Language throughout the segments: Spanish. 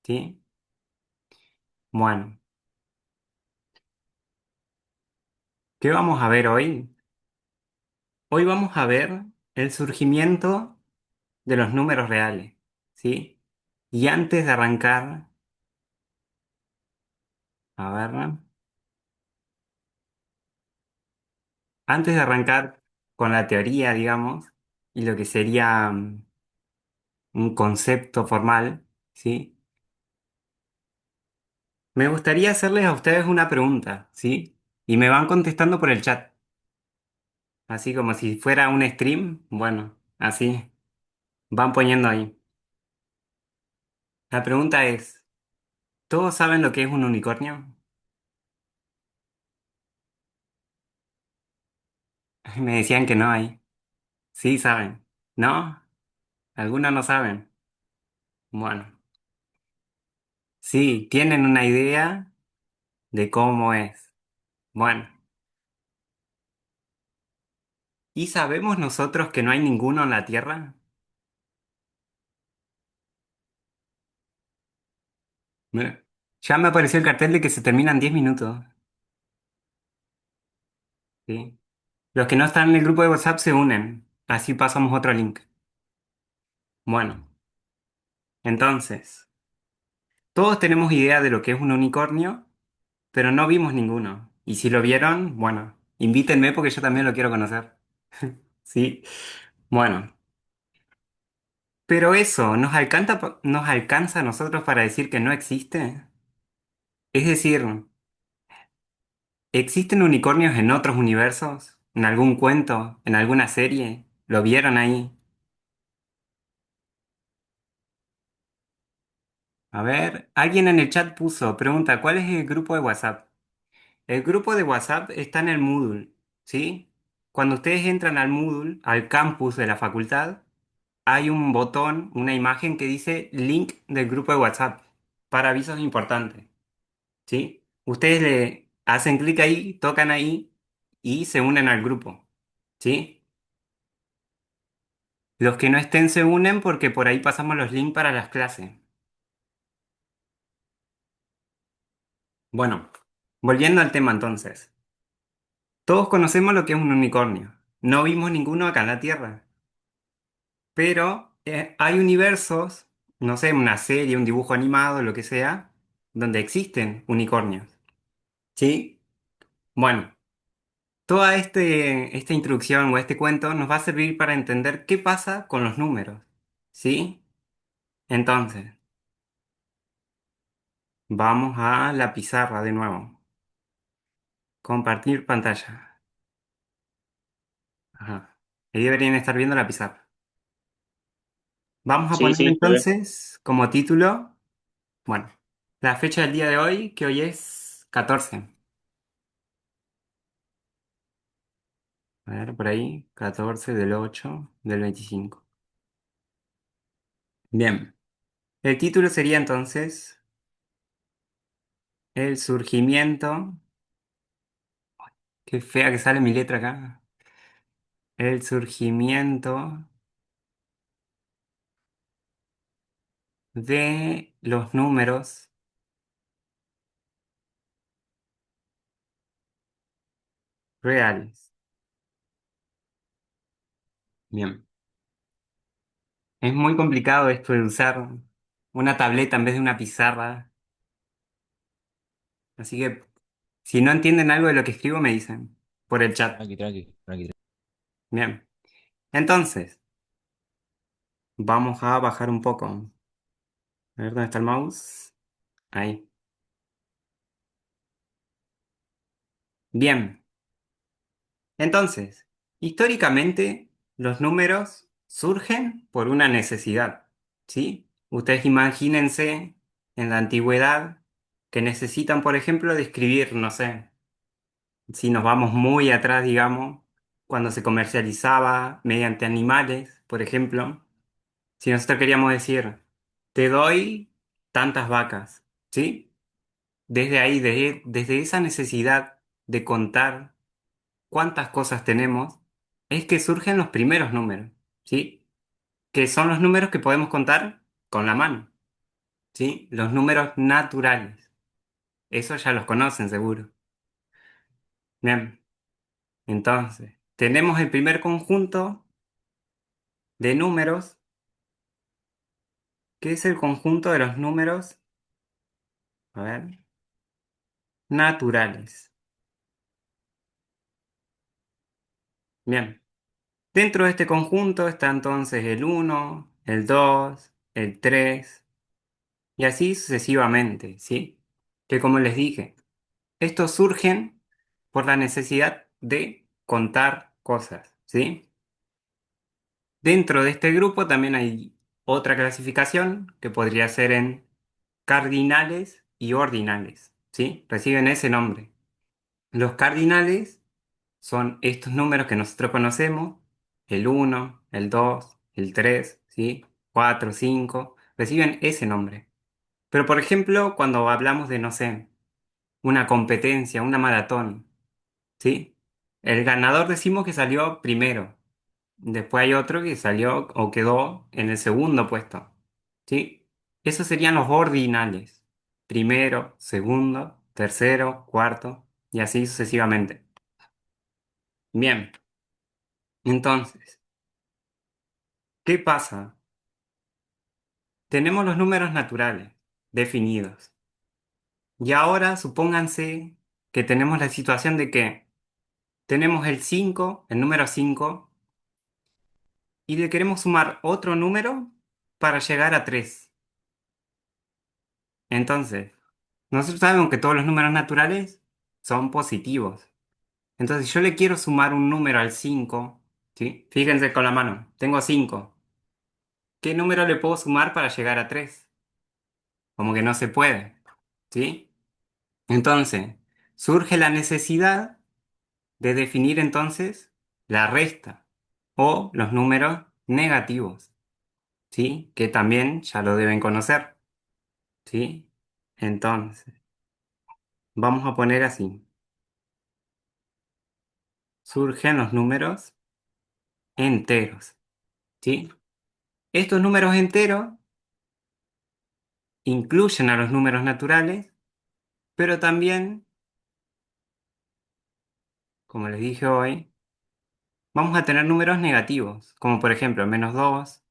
¿sí? Bueno, ¿qué vamos a ver hoy? Hoy vamos a ver el surgimiento de los números reales, ¿sí? Y antes de arrancar, a ver, antes de arrancar con la teoría, digamos, y lo que sería un concepto formal, ¿sí? Me gustaría hacerles a ustedes una pregunta, ¿sí? Y me van contestando por el chat, así como si fuera un stream, bueno, así, van poniendo ahí. La pregunta es, ¿todos saben lo que es un unicornio? Me decían que no hay. Sí, saben. ¿No? Algunos no saben. Bueno, sí, tienen una idea de cómo es. Bueno, ¿y sabemos nosotros que no hay ninguno en la Tierra? Me- Ya me apareció el cartel de que se terminan 10 minutos. ¿Sí? Los que no están en el grupo de WhatsApp se unen. Así pasamos otro link. Bueno, entonces, todos tenemos idea de lo que es un unicornio, pero no vimos ninguno. Y si lo vieron, bueno, invítenme porque yo también lo quiero conocer. Sí, bueno. Pero eso, ¿nos alcanza a nosotros para decir que no existe? Es decir, ¿existen unicornios en otros universos? ¿En algún cuento? ¿En alguna serie? ¿Lo vieron ahí? A ver, alguien en el chat pregunta, ¿cuál es el grupo de WhatsApp? El grupo de WhatsApp está en el Moodle, ¿sí? Cuando ustedes entran al Moodle, al campus de la facultad, hay un botón, una imagen que dice link del grupo de WhatsApp para avisos importantes. ¿Sí? Ustedes le hacen clic ahí, tocan ahí y se unen al grupo, ¿sí? Los que no estén se unen porque por ahí pasamos los links para las clases. Bueno, volviendo al tema entonces. Todos conocemos lo que es un unicornio. No vimos ninguno acá en la Tierra, pero hay universos, no sé, una serie, un dibujo animado, lo que sea, donde existen unicornios, ¿sí? Bueno. Toda esta introducción o este cuento nos va a servir para entender qué pasa con los números, ¿sí? Entonces, vamos a la pizarra de nuevo. Compartir pantalla. Ajá. Ahí deberían estar viendo la pizarra. Vamos a Sí, poner sí, lo veo. entonces como título, bueno, la fecha del día de hoy, que hoy es 14. A ver, por ahí, 14 del 8 del 25. Bien, el título sería entonces El surgimiento. Qué fea que sale mi letra acá. El surgimiento de los números reales. Bien. Es muy complicado esto de usar una tableta en vez de una pizarra. Así que si no entienden algo de lo que escribo, me dicen por el chat. Tranqui, tranqui, tranqui. Bien. Entonces, vamos a bajar un poco. A ver dónde está el mouse. Ahí. Bien. Entonces, históricamente, los números surgen por una necesidad, ¿sí? Ustedes imagínense en la antigüedad que necesitan, por ejemplo, describir, no sé, si nos vamos muy atrás, digamos, cuando se comercializaba mediante animales, por ejemplo, si nosotros queríamos decir, te doy tantas vacas, ¿sí? Desde ahí, desde esa necesidad de contar cuántas cosas tenemos, es que surgen los primeros números, ¿sí? Que son los números que podemos contar con la mano, ¿sí? Los números naturales. Eso ya los conocen seguro. Bien, entonces, tenemos el primer conjunto de números, que es el conjunto de los números, a ver, naturales. Bien, dentro de este conjunto está entonces el uno, el 2, el 3 y así sucesivamente, ¿sí? Que como les dije, estos surgen por la necesidad de contar cosas, ¿sí? Dentro de este grupo también hay otra clasificación que podría ser en cardinales y ordinales, ¿sí? Reciben ese nombre. Los cardinales son estos números que nosotros conocemos, el uno, el 2, el 3, ¿sí? 4, 5, reciben ese nombre. Pero por ejemplo, cuando hablamos de, no sé, una competencia, una maratón, ¿sí? El ganador decimos que salió primero. Después hay otro que salió o quedó en el segundo puesto, ¿sí? Esos serían los ordinales. Primero, segundo, tercero, cuarto y así sucesivamente. Bien, entonces, ¿qué pasa? Tenemos los números naturales definidos. Y ahora supónganse que tenemos la situación de que tenemos el 5, el número 5, y le queremos sumar otro número para llegar a 3. Entonces, nosotros sabemos que todos los números naturales son positivos. Entonces, si yo le quiero sumar un número al 5, ¿sí? Fíjense con la mano, tengo 5. ¿Qué número le puedo sumar para llegar a 3? Como que no se puede, ¿sí? Entonces, surge la necesidad de definir entonces la resta o los números negativos, ¿sí? Que también ya lo deben conocer, ¿sí? Entonces, vamos a poner así. Surgen los números enteros, ¿sí? Estos números enteros incluyen a los números naturales, pero también, como les dije hoy, vamos a tener números negativos, como por ejemplo -2,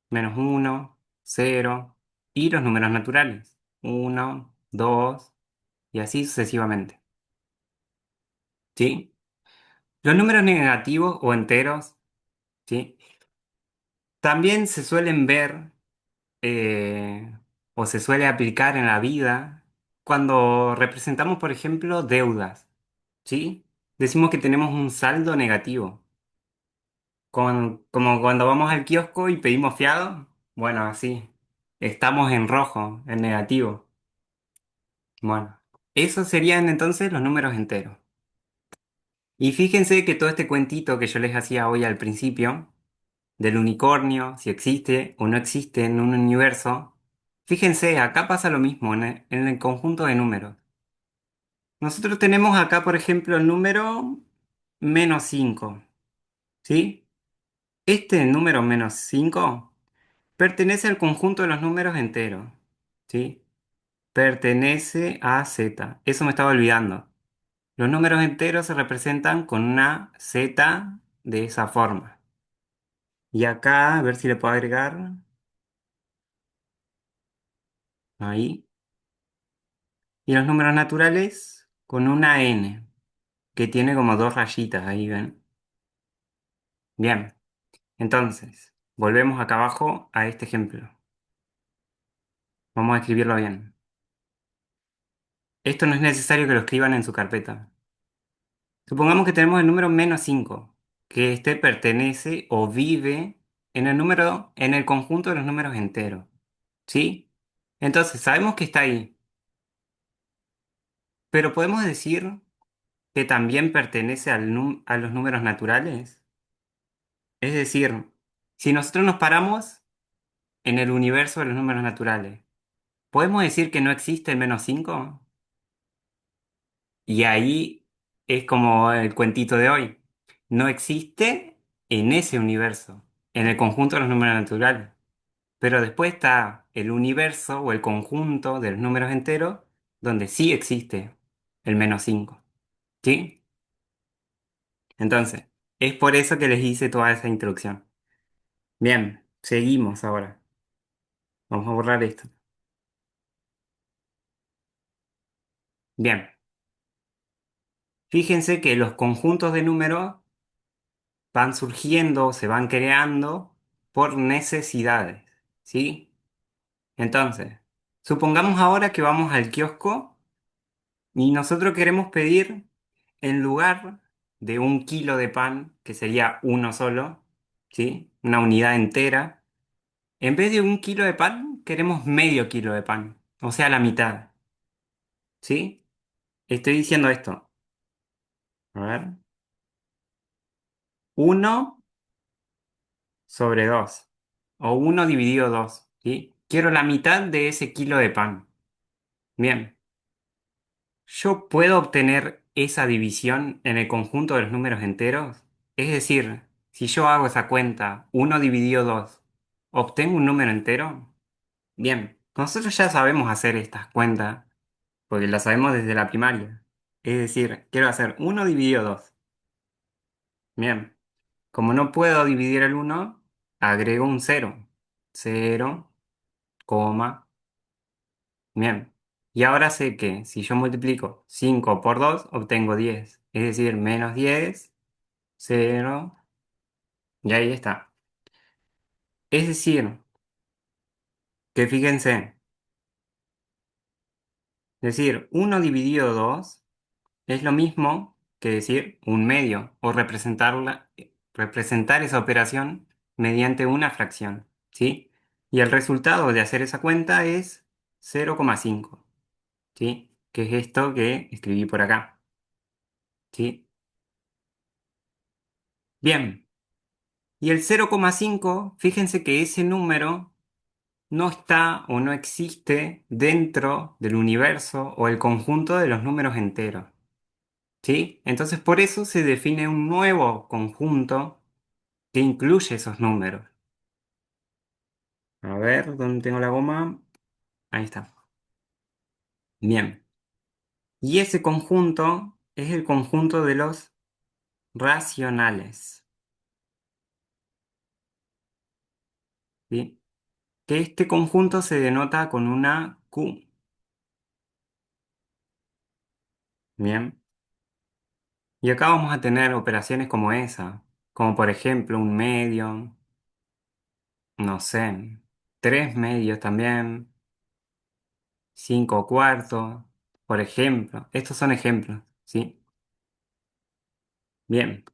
-1, 0 y los números naturales, 1, 2 y así sucesivamente, ¿sí? Los números negativos o enteros, ¿sí? También se suelen ver o se suele aplicar en la vida cuando representamos, por ejemplo, deudas, ¿sí? Decimos que tenemos un saldo negativo, como cuando vamos al kiosco y pedimos fiado, bueno, así, estamos en rojo, en negativo. Bueno, esos serían entonces los números enteros. Y fíjense que todo este cuentito que yo les hacía hoy al principio, del unicornio, si existe o no existe en un universo, fíjense, acá pasa lo mismo en el conjunto de números. Nosotros tenemos acá, por ejemplo, el número -5, ¿sí? Este número -5 pertenece al conjunto de los números enteros, ¿sí? Pertenece a Z. Eso me estaba olvidando. Los números enteros se representan con una Z de esa forma. Y acá, a ver si le puedo agregar. Ahí. Y los números naturales con una N, que tiene como dos rayitas ahí, ¿ven? Bien. Entonces, volvemos acá abajo a este ejemplo. Vamos a escribirlo bien. Esto no es necesario que lo escriban en su carpeta. Supongamos que tenemos el número -5, que este pertenece o vive en el número, en el conjunto de los números enteros. ¿Sí? Entonces, sabemos que está ahí, pero podemos decir que también pertenece a los números naturales. Es decir, si nosotros nos paramos en el universo de los números naturales, ¿podemos decir que no existe el -5? Y ahí es como el cuentito de hoy. No existe en ese universo, en el conjunto de los números naturales. Pero después está el universo o el conjunto de los números enteros donde sí existe el -5. ¿Sí? Entonces, es por eso que les hice toda esa introducción. Bien, seguimos ahora. Vamos a borrar esto. Bien, fíjense que los conjuntos de números van surgiendo, se van creando por necesidades. ¿Sí? Entonces, supongamos ahora que vamos al kiosco y nosotros queremos pedir, en lugar de 1 kilo de pan, que sería uno solo, ¿sí? Una unidad entera, en vez de 1 kilo de pan, queremos medio kilo de pan, o sea, la mitad, ¿sí? Estoy diciendo esto. A ver. 1/2, o 1 dividido 2, ¿sí? Quiero la mitad de ese kilo de pan. Bien. ¿Yo puedo obtener esa división en el conjunto de los números enteros? Es decir, si yo hago esa cuenta 1 dividido 2, ¿obtengo un número entero? Bien, nosotros ya sabemos hacer estas cuentas porque las sabemos desde la primaria. Es decir, quiero hacer 1 dividido 2. Bien, como no puedo dividir el 1, agrego un cero. Cero, coma. Bien. Y ahora sé que si yo multiplico 5 por 2 obtengo 10. Es decir, -10, 0, y ahí está. Es decir, que fíjense, decir 1 dividido 2 es lo mismo que decir un medio o representar esa operación mediante una fracción, ¿sí? Y el resultado de hacer esa cuenta es 0,5, ¿sí? Que es esto que escribí por acá, ¿sí? Bien. Y el 0,5, fíjense que ese número no está o no existe dentro del universo o el conjunto de los números enteros. ¿Sí? Entonces por eso se define un nuevo conjunto que incluye esos números. A ver, ¿dónde tengo la goma? Ahí está. Bien. Y ese conjunto es el conjunto de los racionales. ¿Sí? Que este conjunto se denota con una Q. Bien. Y acá vamos a tener operaciones como esa, como por ejemplo un medio, no sé, 3 medios también, 5 cuartos, por ejemplo. Estos son ejemplos, ¿sí? Bien,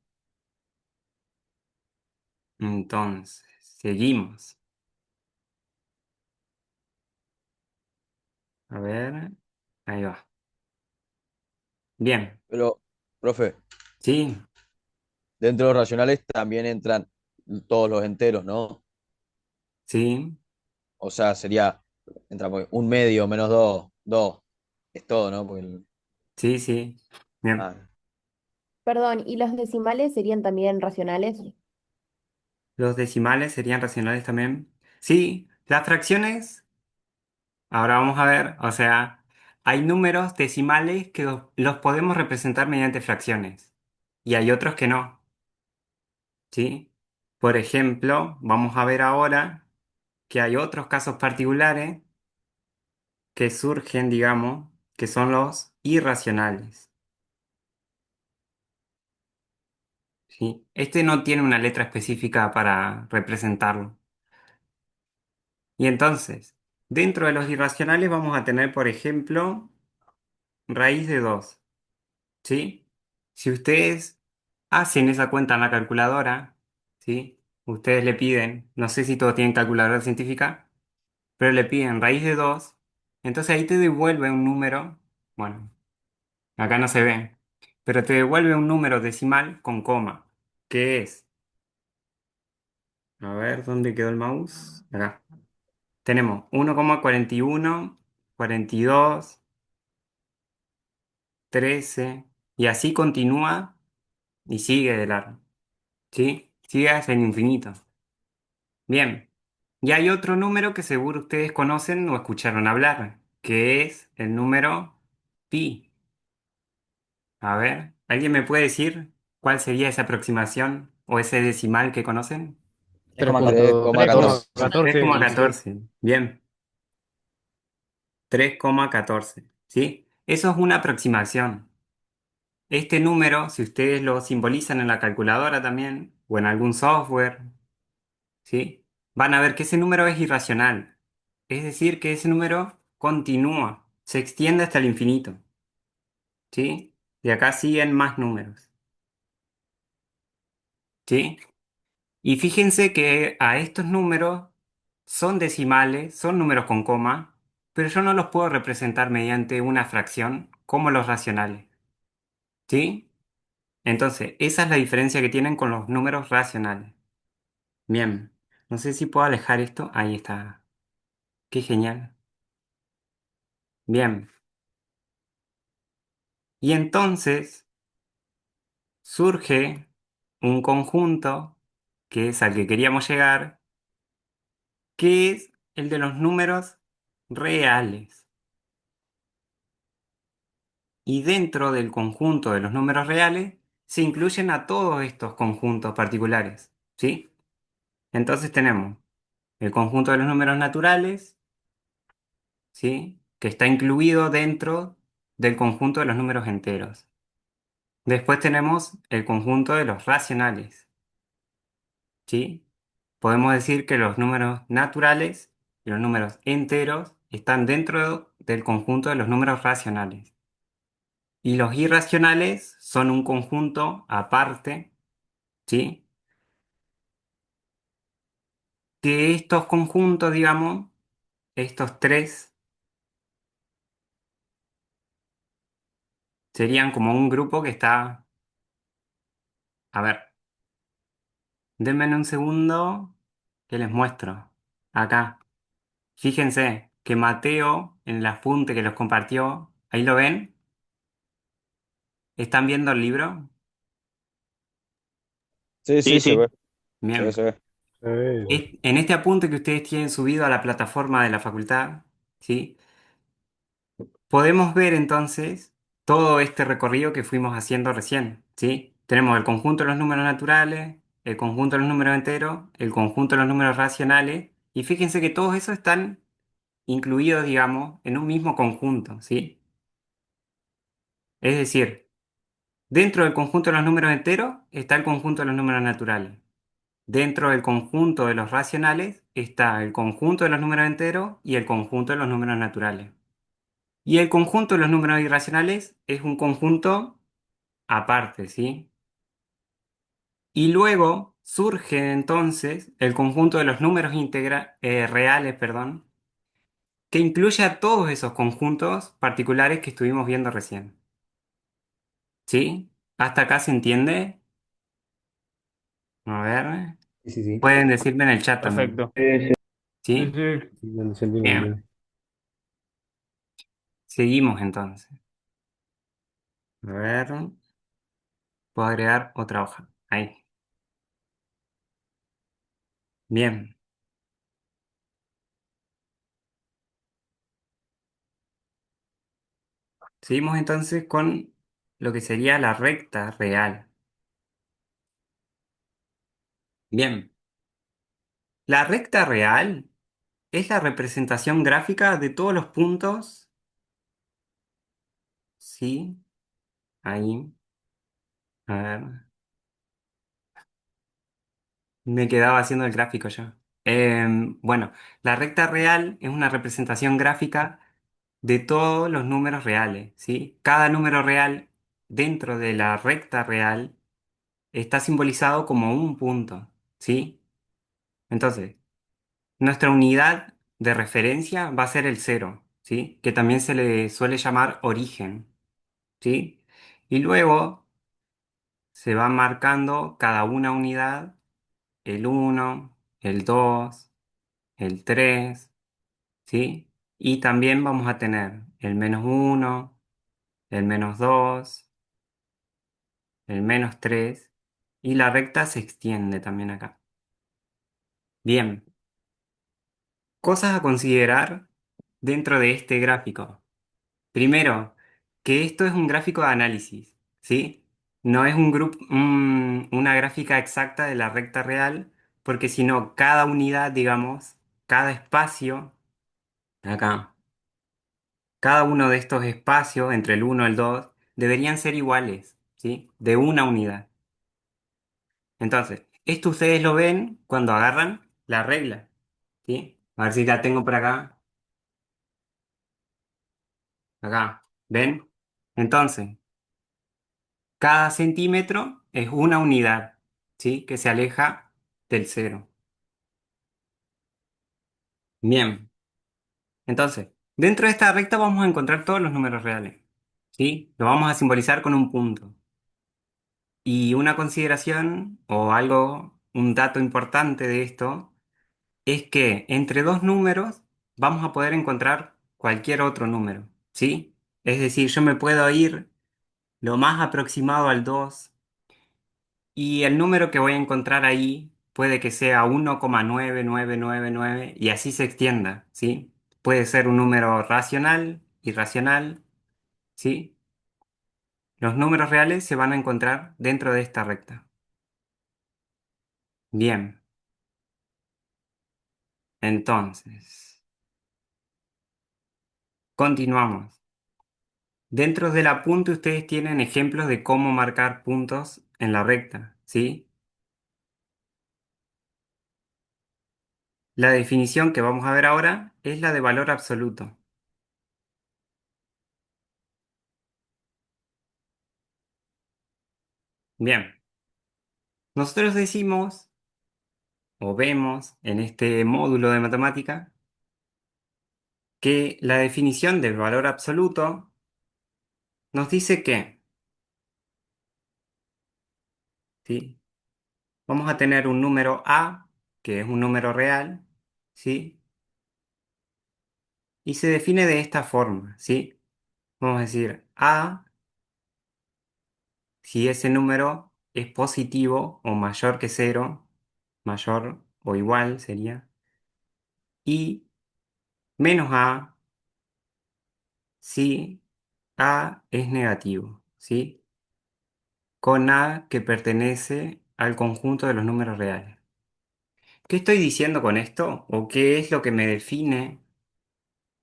entonces, seguimos. A ver, ahí va. Bien, Pero, profe, sí, dentro de los racionales también entran todos los enteros, ¿no? sí, O sea, sería, entra porque un medio menos dos, dos, es todo, ¿no? sí, sí. Bien, Ah, Perdón, ¿y los decimales serían también racionales? los decimales serían racionales también. Sí, las fracciones. Ahora vamos a ver, o sea, hay números decimales que los podemos representar mediante fracciones y hay otros que no, ¿sí? Por ejemplo, vamos a ver ahora que hay otros casos particulares que surgen, digamos, que son los irracionales, ¿sí? Este no tiene una letra específica para representarlo. Y entonces, dentro de los irracionales vamos a tener, por ejemplo, raíz de 2. ¿Sí? Si ustedes hacen esa cuenta en la calculadora, ¿sí? Ustedes le piden, no sé si todos tienen calculadora científica, pero le piden raíz de 2, entonces ahí te devuelve un número, bueno, acá no se ve, pero te devuelve un número decimal con coma, que es, a ver, ¿dónde quedó el mouse? Acá. Tenemos 1,41, 42, 13, y así continúa y sigue de largo. ¿Sí? Sigue hasta el infinito. Bien, Y hay otro número que seguro ustedes conocen o escucharon hablar, que es el número pi. A ver, ¿alguien me puede decir cuál sería esa aproximación o ese decimal que conocen? Es como 3,14. 3,14, sí, sí. 3,14. Bien, 3,14. ¿Sí? Eso es una aproximación. Este número, si ustedes lo simbolizan en la calculadora también o en algún software, ¿sí? Van a ver que ese número es irracional. Es decir, que ese número continúa, se extiende hasta el infinito, ¿sí? Y acá siguen más números, ¿sí? Y fíjense que a estos números son decimales, son números con coma, pero yo no los puedo representar mediante una fracción como los racionales, ¿sí? Entonces, esa es la diferencia que tienen con los números racionales. Bien, no sé si puedo alejar esto. Ahí está. Qué genial. Bien. Y entonces surge un conjunto, que es al que queríamos llegar, que es el de los números reales. Y dentro del conjunto de los números reales se incluyen a todos estos conjuntos particulares, ¿sí? Entonces tenemos el conjunto de los números naturales, ¿sí? Que está incluido dentro del conjunto de los números enteros. Después tenemos el conjunto de los racionales, ¿sí? Podemos decir que los números naturales y los números enteros están dentro del conjunto de los números racionales. Y los irracionales son un conjunto aparte, ¿sí? De estos conjuntos, digamos, estos tres serían como un grupo que está... A ver, denme un segundo que les muestro. Acá. Fíjense que Mateo, en el apunte que los compartió, ahí lo ven. ¿Están viendo el libro? Sí, Sí, sí, se sí. ve, se ve, Bien. se ve. En este apunte que ustedes tienen subido a la plataforma de la facultad, ¿sí? Podemos ver entonces todo este recorrido que fuimos haciendo recién, ¿sí? Tenemos el conjunto de los números naturales, el conjunto de los números enteros, el conjunto de los números racionales, y fíjense que todos esos están incluidos, digamos, en un mismo conjunto, ¿sí? Es decir, dentro del conjunto de los números enteros está el conjunto de los números naturales. Dentro del conjunto de los racionales está el conjunto de los números enteros y el conjunto de los números naturales. Y el conjunto de los números irracionales es un conjunto aparte, ¿sí? Y luego surge entonces el conjunto de los números reales, perdón, que incluye a todos esos conjuntos particulares que estuvimos viendo recién. ¿Sí? ¿Hasta acá se entiende? A ver. Sí, sí, sí. Pueden decirme en el chat también. Perfecto. Sí, ¿Sí? sí. Sí, se entiende Bien. bien. Seguimos entonces. A ver. Puedo agregar otra hoja. Ahí. Bien. Seguimos entonces con lo que sería la recta real. Bien. La recta real es la representación gráfica de todos los puntos. Sí. Ahí. A ver. Me quedaba haciendo el gráfico yo. Bueno, la recta real es una representación gráfica de todos los números reales, ¿sí? Cada número real dentro de la recta real está simbolizado como un punto, ¿sí? Entonces, nuestra unidad de referencia va a ser el cero, ¿sí? Que también se le suele llamar origen, ¿sí? Y luego se va marcando cada una unidad, el uno, el 2, el 3, ¿sí? Y también vamos a tener el -1, el -2, el -3, y la recta se extiende también acá. Bien, Cosas a considerar dentro de este gráfico. Primero, que esto es un gráfico de análisis, ¿sí? No es una gráfica exacta de la recta real, porque si no, cada unidad, digamos, cada espacio, acá, cada uno de estos espacios, entre el uno y el 2 deberían ser iguales, ¿sí? De una unidad. Entonces, esto ustedes lo ven cuando agarran la regla, ¿sí? A ver si la tengo por acá, acá, ¿ven? Entonces, cada centímetro es una unidad, ¿sí? Que se aleja del cero. Bien, entonces, dentro de esta recta vamos a encontrar todos los números reales, ¿sí? Lo vamos a simbolizar con un punto. Y una consideración o algo, un dato importante de esto es que entre dos números vamos a poder encontrar cualquier otro número, ¿sí? Es decir, yo me puedo ir lo más aproximado al 2 y el número que voy a encontrar ahí puede que sea 1,9999 y así se extienda, ¿sí? Puede ser un número racional, irracional, ¿sí? Los números reales se van a encontrar dentro de esta recta. Bien, entonces, continuamos. Dentro del apunte ustedes tienen ejemplos de cómo marcar puntos en la recta, ¿sí? La definición que vamos a ver ahora es la de valor absoluto. Bien, nosotros decimos o vemos en este módulo de matemática que la definición del valor absoluto nos dice que, ¿sí? Vamos a tener un número A, que es un número real, ¿sí? Y se define de esta forma, ¿sí? Vamos a decir A si ese número es positivo o mayor que cero, mayor o igual sería, y menos A si A es negativo, ¿sí? Con A que pertenece al conjunto de los números reales. ¿Qué estoy diciendo con esto? ¿O qué es lo que me define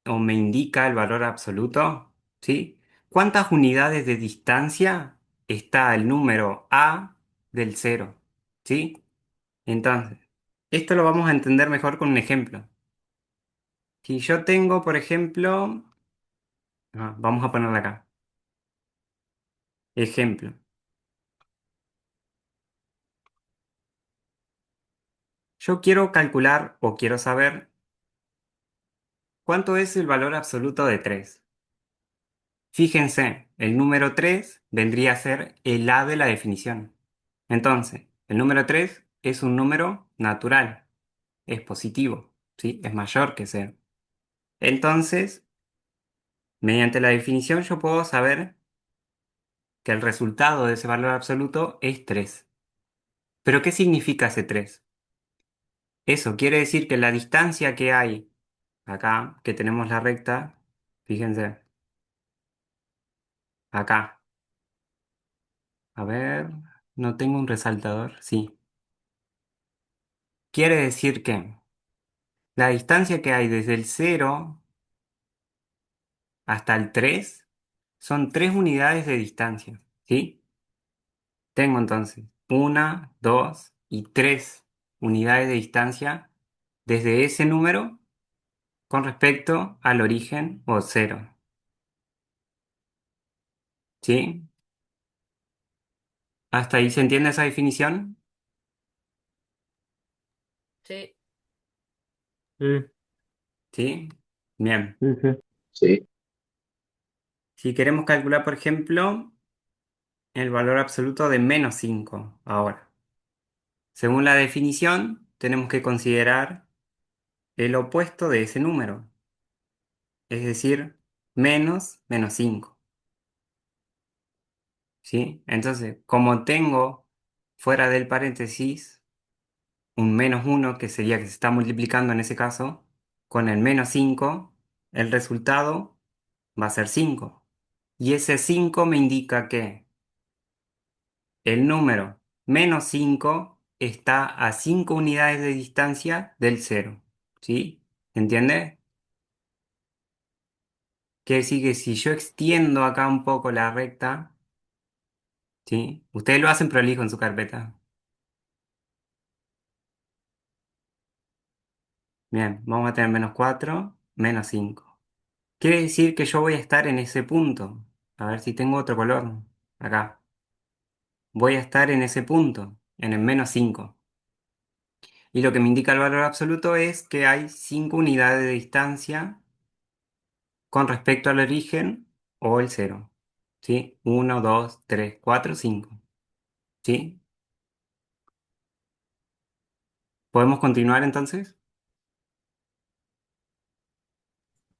o me indica el valor absoluto? ¿Sí? ¿Cuántas unidades de distancia está el número A del cero? ¿Sí? Entonces, esto lo vamos a entender mejor con un ejemplo. Si yo tengo, por ejemplo, vamos a ponerla acá. Ejemplo. Yo quiero calcular o quiero saber cuánto es el valor absoluto de 3. Fíjense, el número 3 vendría a ser el A de la definición. Entonces, el número 3 es un número natural, es positivo, ¿sí? Es mayor que cero. Entonces, mediante la definición yo puedo saber que el resultado de ese valor absoluto es 3. ¿Pero qué significa ese 3? Eso quiere decir que la distancia que hay acá, que tenemos la recta, fíjense, acá, a ver, no tengo un resaltador, sí. Quiere decir que la distancia que hay desde el cero hasta el 3 son 3 unidades de distancia, ¿sí? Tengo entonces una, 2 y 3 unidades de distancia desde ese número con respecto al origen o cero, ¿sí? ¿Hasta ahí se entiende esa definición? Sí. Sí, ¿Sí? Bien. sí, sí. Sí. Si queremos calcular, por ejemplo, el valor absoluto de -5 ahora. Según la definición, tenemos que considerar el opuesto de ese número, es decir, -5, ¿sí? Entonces, como tengo fuera del paréntesis un -1, que sería que se está multiplicando en ese caso, con el menos 5, el resultado va a ser 5. Y ese 5 me indica que el número menos 5 está a 5 unidades de distancia del cero. ¿Sí? ¿Entiende? Quiere decir que si yo extiendo acá un poco la recta, ¿sí? Ustedes lo hacen prolijo en su carpeta. Bien, vamos a tener menos 4, menos 5. Quiere decir que yo voy a estar en ese punto. A ver si tengo otro color. Acá. Voy a estar en ese punto, en el menos 5. Y lo que me indica el valor absoluto es que hay 5 unidades de distancia con respecto al origen o el cero. ¿Sí? 1, 2, 3, 4, 5. ¿Sí? ¿Podemos continuar entonces?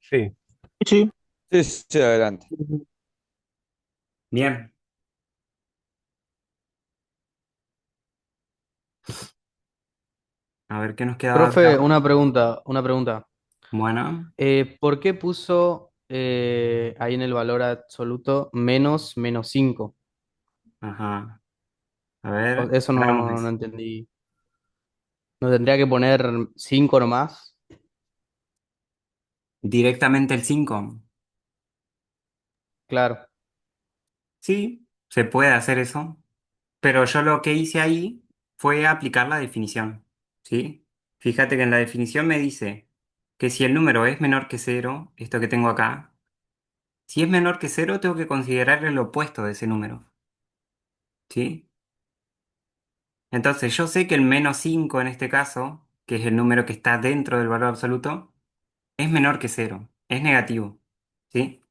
Sí. Sí, Sí, sí, adelante. Ujú. Bien. A ver qué nos queda de profe, ahora. una pregunta. Bueno, ¿Por qué puso ahí en el valor absoluto menos 5? ajá. A ver, Eso veamos no eso. entendí. ¿No tendría que poner 5 nomás? Directamente el 5. Claro. Sí, se puede hacer eso. Pero yo lo que hice ahí fue aplicar la definición. ¿Sí? Fíjate que en la definición me dice que si el número es menor que cero, esto que tengo acá, si es menor que cero, tengo que considerar el opuesto de ese número. ¿Sí? Entonces yo sé que el menos 5 en este caso, que es el número que está dentro del valor absoluto, es menor que cero, es negativo. ¿Sí?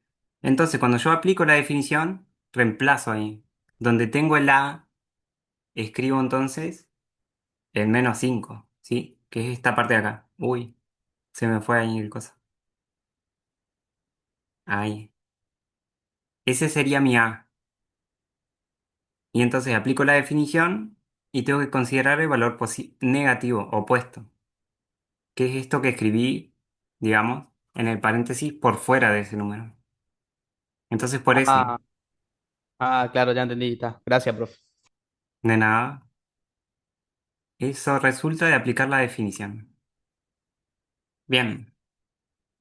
Entonces cuando yo aplico la definición, reemplazo ahí. Donde tengo el A, escribo entonces el menos 5, ¿sí? Que es esta parte de acá. Uy, se me fue ahí el cosa. Ahí. Ese sería mi A. Y entonces aplico la definición y tengo que considerar el valor negativo, opuesto, que es esto que escribí, digamos, en el paréntesis por fuera de ese número. Entonces por eso, Ah, claro, ya entendí. Está. Gracias, profe. de nada, eso resulta de aplicar la definición. Bien,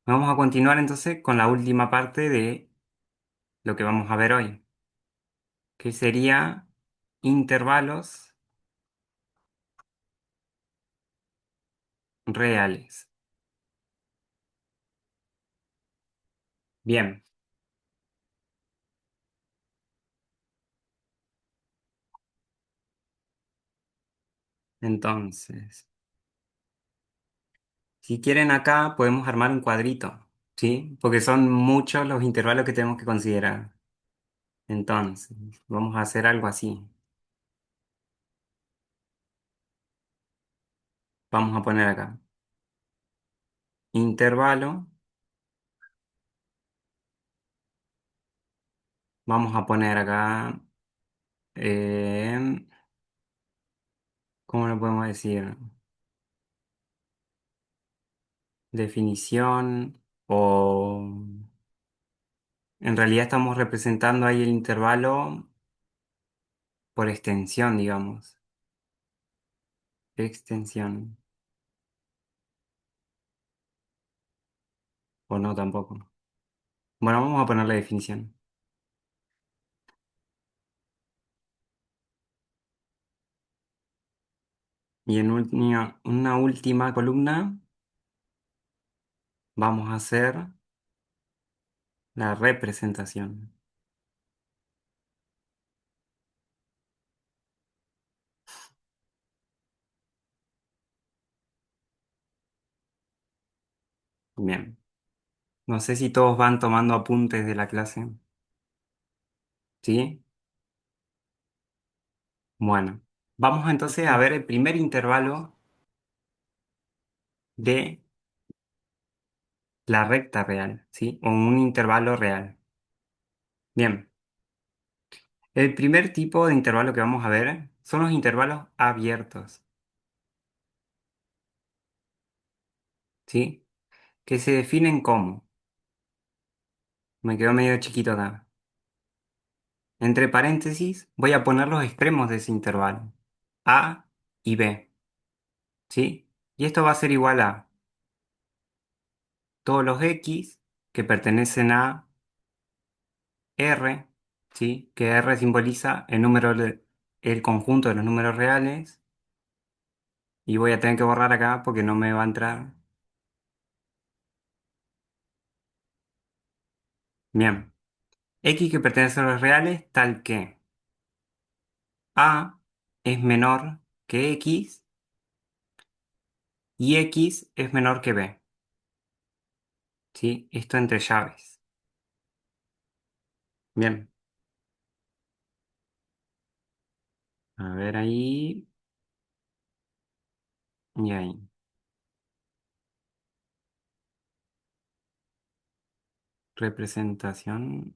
vamos a continuar entonces con la última parte de lo que vamos a ver hoy, que sería intervalos reales. Bien, entonces, si quieren acá podemos armar un cuadrito, ¿sí? Porque son muchos los intervalos que tenemos que considerar. Entonces, vamos a hacer algo así. Vamos a poner acá intervalo. Vamos a poner acá, eh, ¿cómo lo podemos decir? Definición o en realidad estamos representando ahí el intervalo por extensión, digamos. Extensión. O no tampoco. Bueno, vamos a poner la definición. Y en una última columna vamos a hacer la representación. Bien. No sé si todos van tomando apuntes de la clase. ¿Sí? Bueno, vamos entonces a ver el primer intervalo de la recta real, ¿sí? O un intervalo real. Bien, el primer tipo de intervalo que vamos a ver son los intervalos abiertos, ¿sí? que se definen como, me quedó medio chiquito acá. Entre paréntesis voy a poner los extremos de ese intervalo, A y B, ¿sí? Y esto va a ser igual a todos los X que pertenecen a R, ¿sí? Que R simboliza el conjunto de los números reales. Y voy a tener que borrar acá porque no me va a entrar. Bien. X que pertenece a los reales, tal que A es menor que X y X es menor que B. ¿Sí? Esto entre llaves. Bien. A ver ahí y ahí. Representación.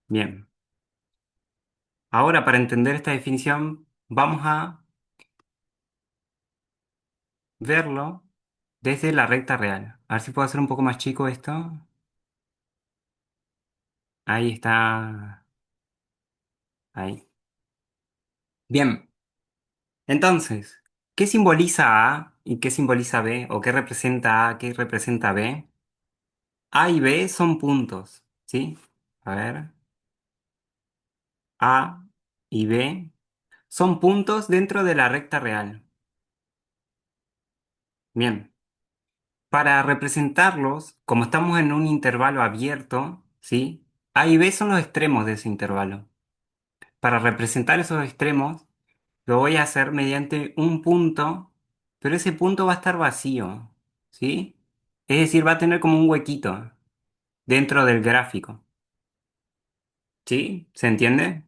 Bien. Ahora, para entender esta definición, vamos a verlo desde la recta real. A ver si puedo hacer un poco más chico esto. Ahí está. Ahí. Bien. Entonces, ¿qué simboliza A y qué simboliza B? ¿O qué representa A, qué representa B? A y B son puntos, ¿sí? A ver, A y B son puntos dentro de la recta real. Bien, para representarlos, como estamos en un intervalo abierto, ¿sí? A y B son los extremos de ese intervalo. Para representar esos extremos, lo voy a hacer mediante un punto, pero ese punto va a estar vacío, ¿sí? Es decir, va a tener como un huequito dentro del gráfico, ¿sí? ¿Se entiende?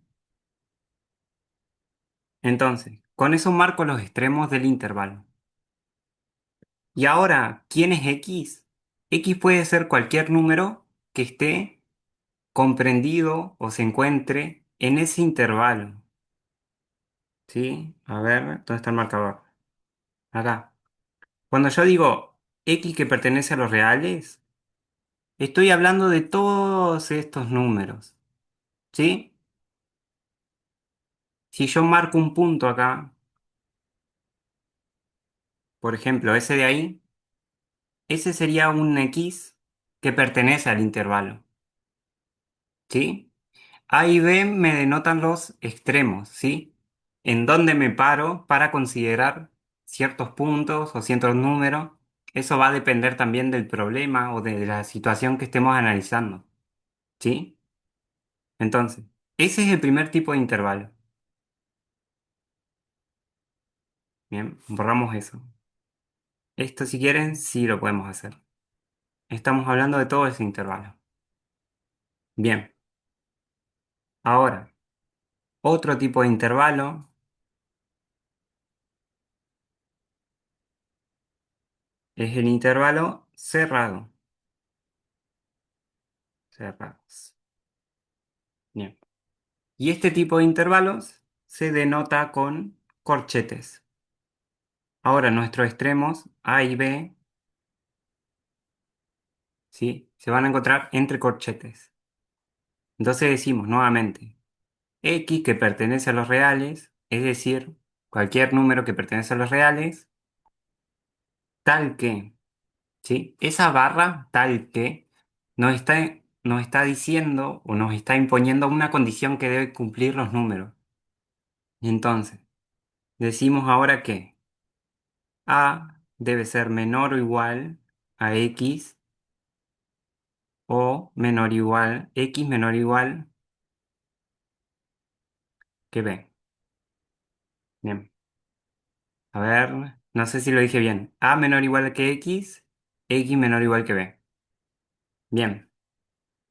Entonces, con eso marco los extremos del intervalo. Y ahora, ¿quién es X? X puede ser cualquier número que esté comprendido o se encuentre en ese intervalo, ¿sí? A ver, ¿dónde está el marcador? Acá. Cuando yo digo X que pertenece a los reales, estoy hablando de todos estos números, ¿sí? Si yo marco un punto acá, por ejemplo, ese de ahí, ese sería un X que pertenece al intervalo, ¿sí? A y B me denotan los extremos, ¿sí? En donde me paro para considerar ciertos puntos o ciertos números. Eso va a depender también del problema o de la situación que estemos analizando, ¿sí? Entonces, ese es el primer tipo de intervalo. Bien, borramos eso. Esto, si quieren, sí lo podemos hacer. Estamos hablando de todo ese intervalo. Bien, ahora, otro tipo de intervalo es el intervalo cerrado. Cerrados. Bien. Y este tipo de intervalos se denota con corchetes. Ahora, nuestros extremos A y B, ¿sí? Se van a encontrar entre corchetes. Entonces decimos nuevamente, X que pertenece a los reales, es decir, cualquier número que pertenece a los reales, tal que, ¿sí? Esa barra tal que nos está diciendo o nos está imponiendo una condición que deben cumplir los números. Y entonces, decimos ahora que A debe ser menor o igual a X o menor o igual, X menor o igual que B. Bien, a ver, no sé si lo dije bien. A menor o igual que X menor o igual que B. Bien,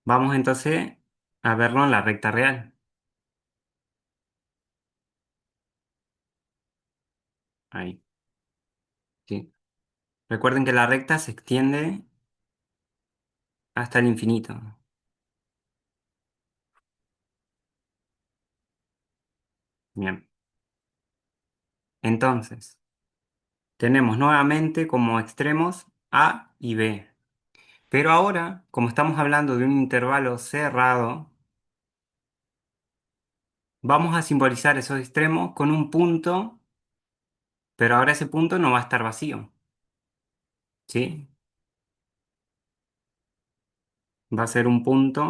vamos entonces a verlo en la recta real. Ahí, sí. Recuerden que la recta se extiende hasta el infinito. Bien, entonces. tenemos nuevamente como extremos A y B. Pero ahora, como estamos hablando de un intervalo cerrado, vamos a simbolizar esos extremos con un punto, pero ahora ese punto no va a estar vacío, ¿sí? Va a ser un punto,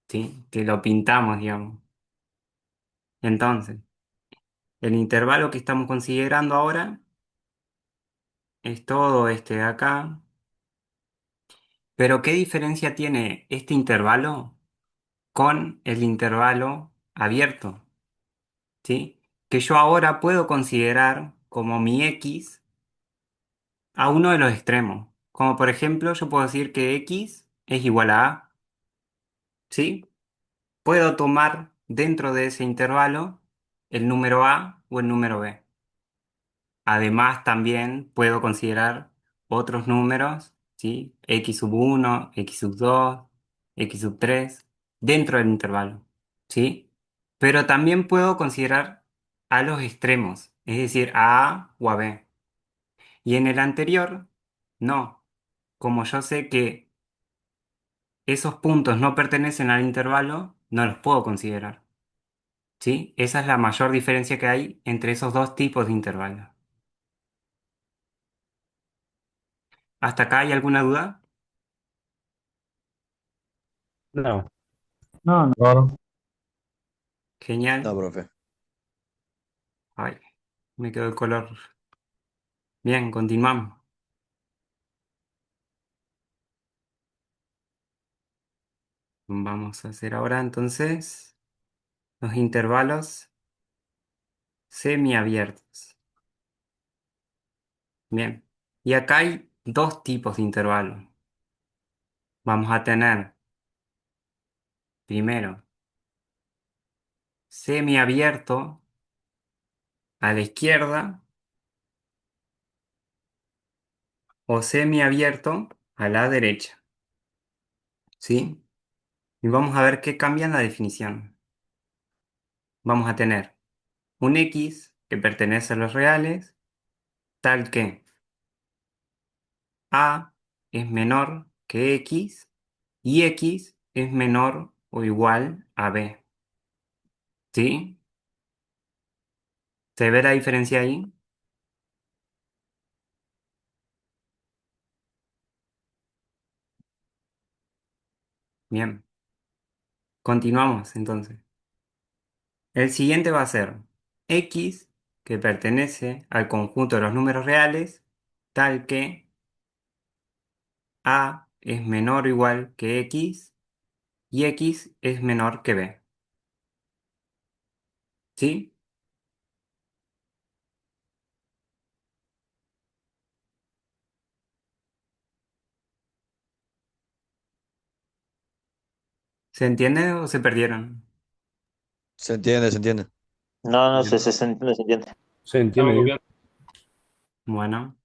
¿sí? Que lo pintamos, digamos. Entonces, el intervalo que estamos considerando ahora es todo este de acá. Pero ¿qué diferencia tiene este intervalo con el intervalo abierto? ¿Sí? Que yo ahora puedo considerar como mi x a uno de los extremos. Como por ejemplo, yo puedo decir que x es igual a a, ¿sí? Puedo tomar dentro de ese intervalo el número a o el número b. Además, también puedo considerar otros números, ¿sí? X sub 1, X sub 2, X sub 3, dentro del intervalo, ¿sí? Pero también puedo considerar a los extremos, es decir, a A o a B. Y en el anterior, no. Como yo sé que esos puntos no pertenecen al intervalo, no los puedo considerar, ¿sí? Esa es la mayor diferencia que hay entre esos dos tipos de intervalos. ¿Hasta acá hay alguna duda? No. No. No, Genial. profe. Ay, me quedó el color. Bien, continuamos. Vamos a hacer ahora entonces los intervalos semiabiertos. Bien. Y acá hay dos tipos de intervalos. Vamos a tener primero semiabierto a la izquierda o semiabierto a la derecha. ¿Sí? Y vamos a ver qué cambia en la definición. Vamos a tener un x que pertenece a los reales, tal que a es menor que x y x es menor o igual a b. ¿Sí? ¿Se ve la diferencia ahí? Bien. Continuamos entonces. El siguiente va a ser x que pertenece al conjunto de los números reales, tal que a es menor o igual que x y x es menor que b. ¿Sí? ¿Se entiende o se perdieron? Se entiende, se entiende. No, Bien. se entiende. Se entiende bien. Bueno,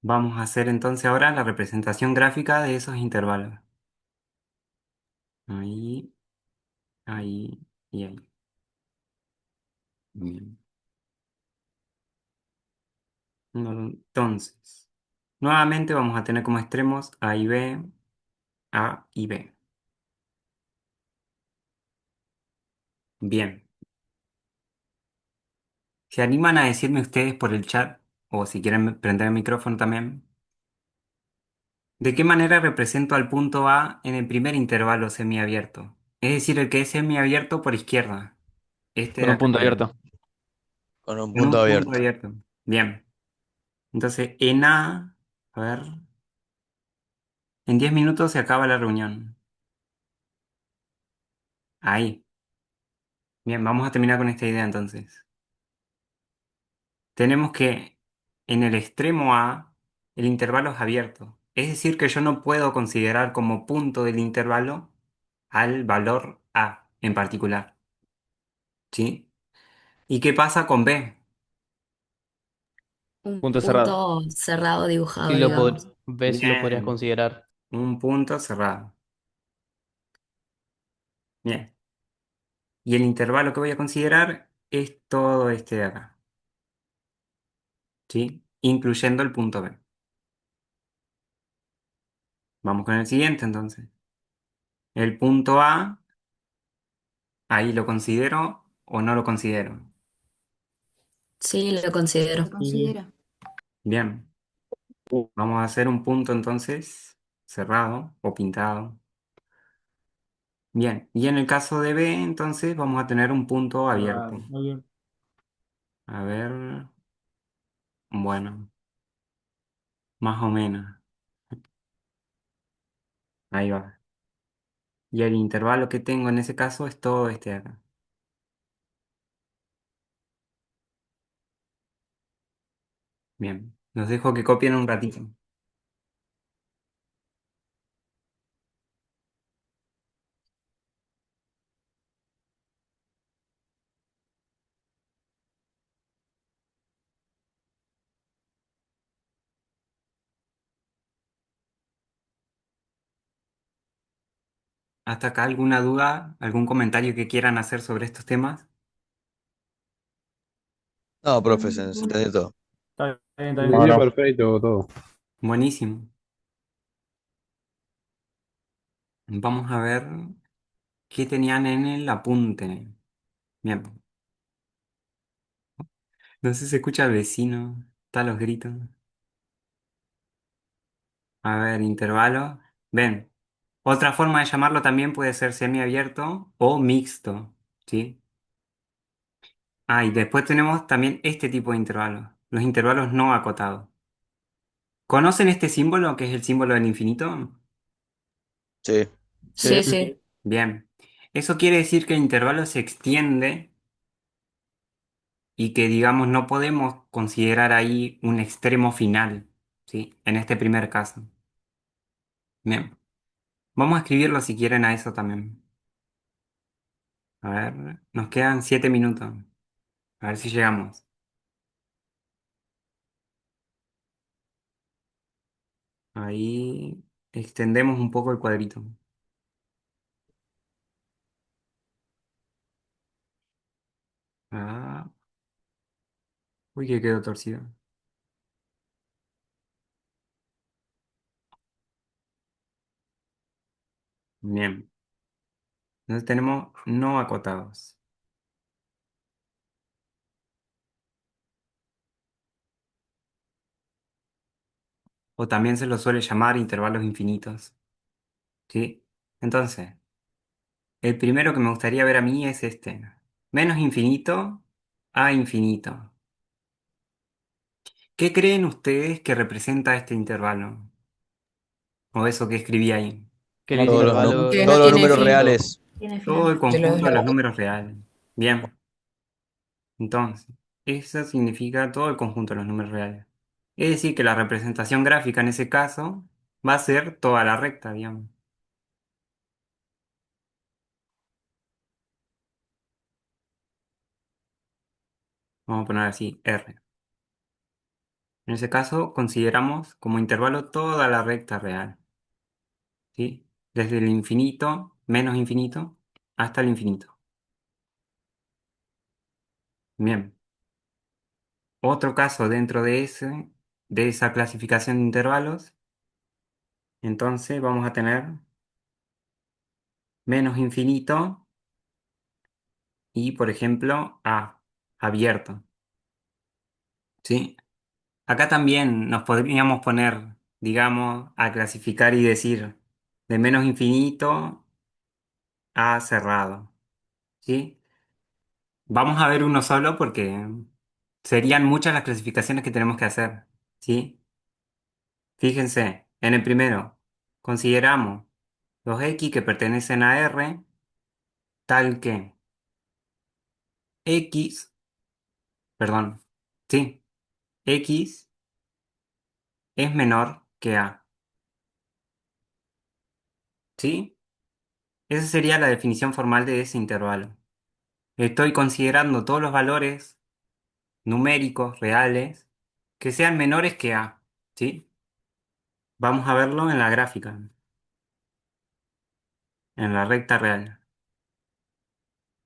vamos a hacer entonces ahora la representación gráfica de esos intervalos. Ahí, ahí y ahí. Bien. Entonces, nuevamente vamos a tener como extremos A y B, A y B. Bien. ¿Se animan a decirme ustedes por el chat, o si quieren prender el micrófono también, de qué manera represento al punto A en el primer intervalo semiabierto? Es decir, el que es semiabierto por izquierda. Este Con de un acá. punto abierto. Con un En punto un punto abierto. abierto. Bien. Entonces, en a ver, en 10 minutos se acaba la reunión. Ahí. Bien, vamos a terminar con esta idea entonces. Tenemos que en el extremo A el intervalo es abierto. Es decir, que yo no puedo considerar como punto del intervalo al valor A en particular. ¿Sí? ¿Y qué pasa con B? Un Punto cerrado. punto cerrado Sí dibujado, lo digamos. ves si lo podrías Bien, considerar. un punto cerrado. Bien. Y el intervalo que voy a considerar es todo este de acá. ¿sí? Incluyendo el punto B. Vamos con el siguiente entonces. El punto A, ahí lo considero o no lo considero. Sí, lo considero. Lo considero. Bien, vamos a hacer un punto entonces cerrado o pintado. Bien, y en el caso de B, entonces vamos a tener un punto abierto. Muy bien. A ver, bueno, más o menos. Ahí va. Y el intervalo que tengo en ese caso es todo este de acá. Bien, los dejo que copien un ratito. ¿Hasta acá alguna duda, algún comentario que quieran hacer sobre estos temas? No, profe, se entendió todo. Está bien, está bien. No, no. Perfecto todo. Buenísimo. Vamos a ver qué tenían en el apunte. Bien, no sé si se escucha al vecino, están los gritos. A ver, intervalo. Ven, otra forma de llamarlo también puede ser semiabierto o mixto, ¿sí? Ah, y después tenemos también este tipo de intervalos, los intervalos no acotados. ¿Conocen este símbolo que es el símbolo del infinito? Sí, Sí, sí. Bien, eso quiere decir que el intervalo se extiende y que, digamos, no podemos considerar ahí un extremo final, ¿sí? En este primer caso. Bien, vamos a escribirlo si quieren a eso también. A ver, nos quedan 7 minutos. A ver si llegamos. Ahí extendemos un poco el cuadrito. Ah, uy, que quedó torcido. Bien, entonces tenemos no acotados. O también se los suele llamar intervalos infinitos, ¿sí? Entonces, el primero que me gustaría ver a mí es este. Menos infinito a infinito. ¿Qué creen ustedes que representa este intervalo? O eso que escribí ahí. Que el No, intervalo que es no todos los tiene números fin. infinito. reales. Tiene Todo el final. De los conjunto de los lados. números reales. Bien, entonces, eso significa todo el conjunto de los números reales. Es decir, que la representación gráfica en ese caso va a ser toda la recta, digamos. Vamos a poner así, R. En ese caso, consideramos como intervalo toda la recta real, ¿sí? Desde el infinito, menos infinito, hasta el infinito. Bien. Otro caso dentro de esa clasificación de intervalos, entonces vamos a tener menos infinito y, por ejemplo, A, abierto, ¿sí? Acá también nos podríamos poner, digamos, a clasificar y decir de menos infinito a cerrado, ¿sí? Vamos a ver uno solo porque serían muchas las clasificaciones que tenemos que hacer, ¿sí? Fíjense, en el primero, consideramos los X que pertenecen a R, tal que X, perdón, sí, X es menor que A, ¿sí? Esa sería la definición formal de ese intervalo. Estoy considerando todos los valores numéricos reales que sean menores que A, ¿sí? Vamos a verlo en la gráfica, en la recta real.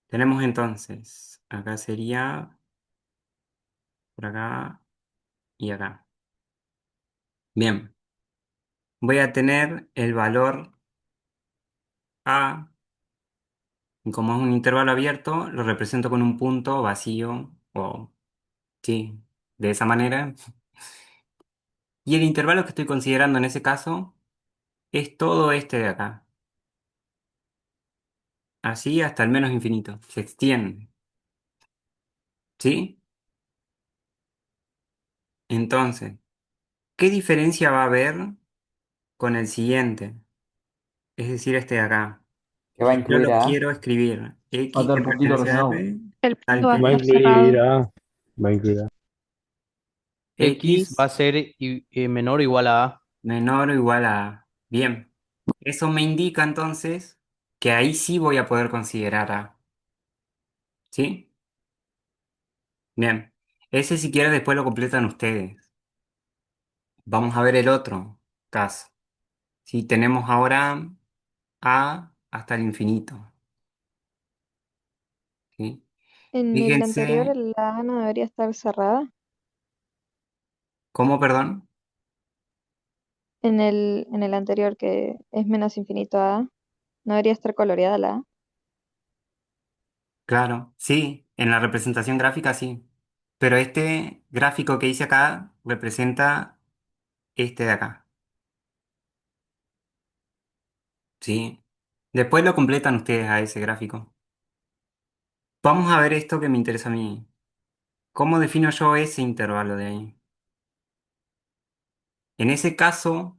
Tenemos entonces, acá sería, por acá, y acá. Bien, voy a tener el valor A, y como es un intervalo abierto, lo represento con un punto vacío o, sí, de esa manera. Y el intervalo que estoy considerando en ese caso es todo este de acá. Así hasta el menos infinito. Se extiende. ¿Sí? Entonces, ¿qué diferencia va a haber con el siguiente? Es decir, este de acá. ¿Qué va a Si yo incluir lo a? quiero escribir x Falta que el puntito pertenece a reservado. R, El tal punto va a Va a que estar incluir cerrado. A. Va a incluir A. X va a x ser menor o igual a A. menor o igual a... Bien. Eso me indica entonces que ahí sí voy a poder considerar a. ¿Sí? Bien. Ese si quiere después lo completan ustedes. Vamos a ver el otro caso. Si tenemos ahora a hasta el infinito. ¿Sí? En el anterior, Fíjense, la A no debería estar cerrada. ¿cómo, perdón? En el anterior, que es menos infinito a, no debería estar coloreada la A. Claro, sí, en la representación gráfica sí. Pero este gráfico que hice acá representa este de acá. Sí. Después lo completan ustedes a ese gráfico. Vamos a ver esto que me interesa a mí. ¿Cómo defino yo ese intervalo de ahí? En ese caso,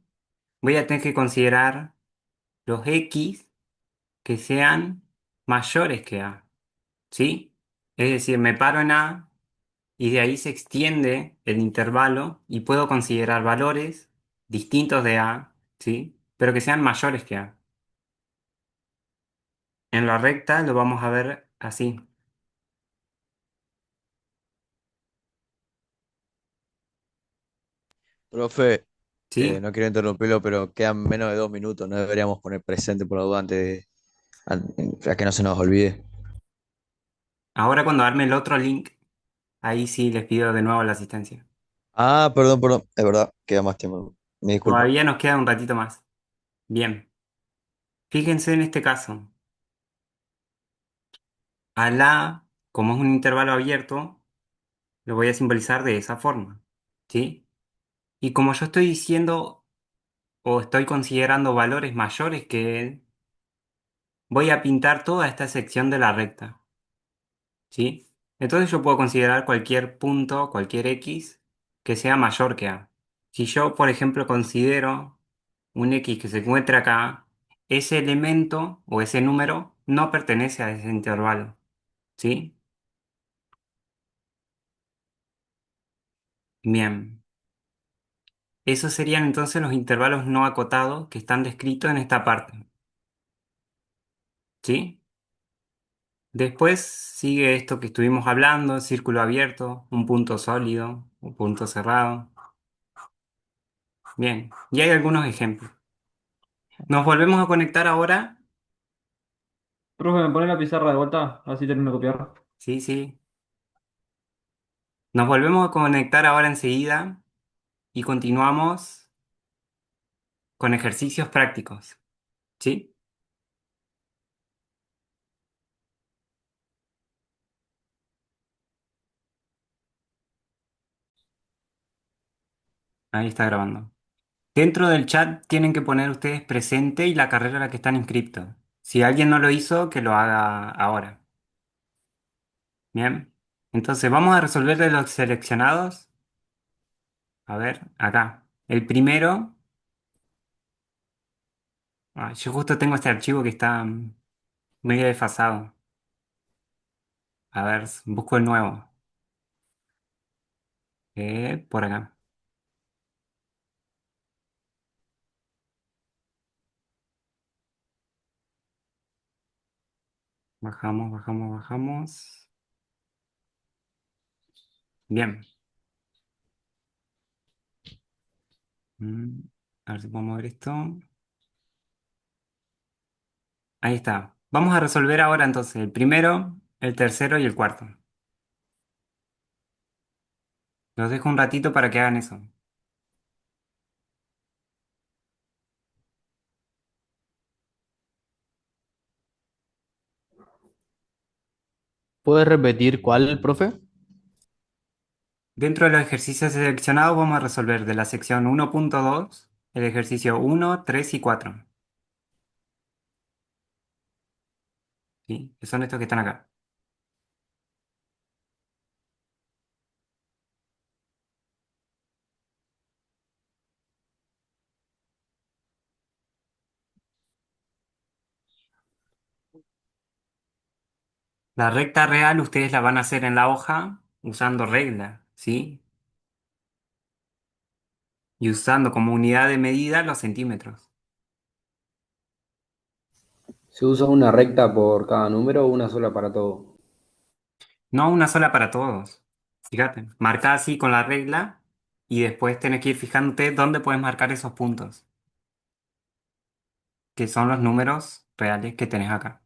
voy a tener que considerar los x que sean mayores que a. ¿Sí? Es decir, me paro en a y de ahí se extiende el intervalo y puedo considerar valores distintos de a, ¿sí? Pero que sean mayores que a. En la recta lo vamos a ver así, Profe, ¿sí? no quiero interrumpirlo, pero quedan menos de 2 minutos. No deberíamos poner presente por la duda antes a que no se nos olvide. Ahora cuando arme el otro link, ahí sí les pido de nuevo la asistencia. Ah, perdón, perdón. Es verdad, queda más tiempo. Me disculpo. Todavía nos queda un ratito más. Bien, fíjense en este caso. A la, como es un intervalo abierto, lo voy a simbolizar de esa forma, ¿sí? Y como yo estoy diciendo o estoy considerando valores mayores que él, voy a pintar toda esta sección de la recta, ¿sí? Entonces yo puedo considerar cualquier punto, cualquier x que sea mayor que a. Si yo, por ejemplo, considero un x que se encuentra acá, ese elemento o ese número no pertenece a ese intervalo, ¿sí? Bien. Esos serían entonces los intervalos no acotados que están descritos en esta parte, ¿sí? Después sigue esto que estuvimos hablando, círculo abierto, un punto sólido, un punto cerrado. Bien, y hay algunos ejemplos. Nos volvemos a conectar ahora. Profe, ¿me pone la pizarra de vuelta? Así termino de copiar. Sí, sí. Nos volvemos a conectar ahora enseguida y continuamos con ejercicios prácticos, ¿sí? Ahí está grabando. Dentro del chat tienen que poner ustedes presente y la carrera a la que están inscritos. Si alguien no lo hizo, que lo haga ahora. Bien. Entonces, vamos a resolver de los seleccionados. A ver, acá. El primero. Yo justo tengo este archivo que está medio desfasado. A ver, busco el nuevo. Por acá. Bajamos, bajamos, bajamos. Bien. Mm, A ver si puedo mover esto. Ahí está. Vamos a resolver ahora entonces el primero, el tercero y el cuarto. Los dejo un ratito para que hagan eso. ¿Puedes repetir cuál, profe? Dentro de los ejercicios seleccionados vamos a resolver de la sección 1.2 el ejercicio 1, 3 y 4. ¿Sí? Que son estos que están acá. La recta real ustedes la van a hacer en la hoja usando regla, ¿sí? Y usando como unidad de medida los centímetros. ¿Se usa una recta por cada número o una sola para todo? No una sola para todos. Fíjate, marca así con la regla y después tenés que ir fijándote dónde puedes marcar esos puntos, que son los números reales que tenés acá.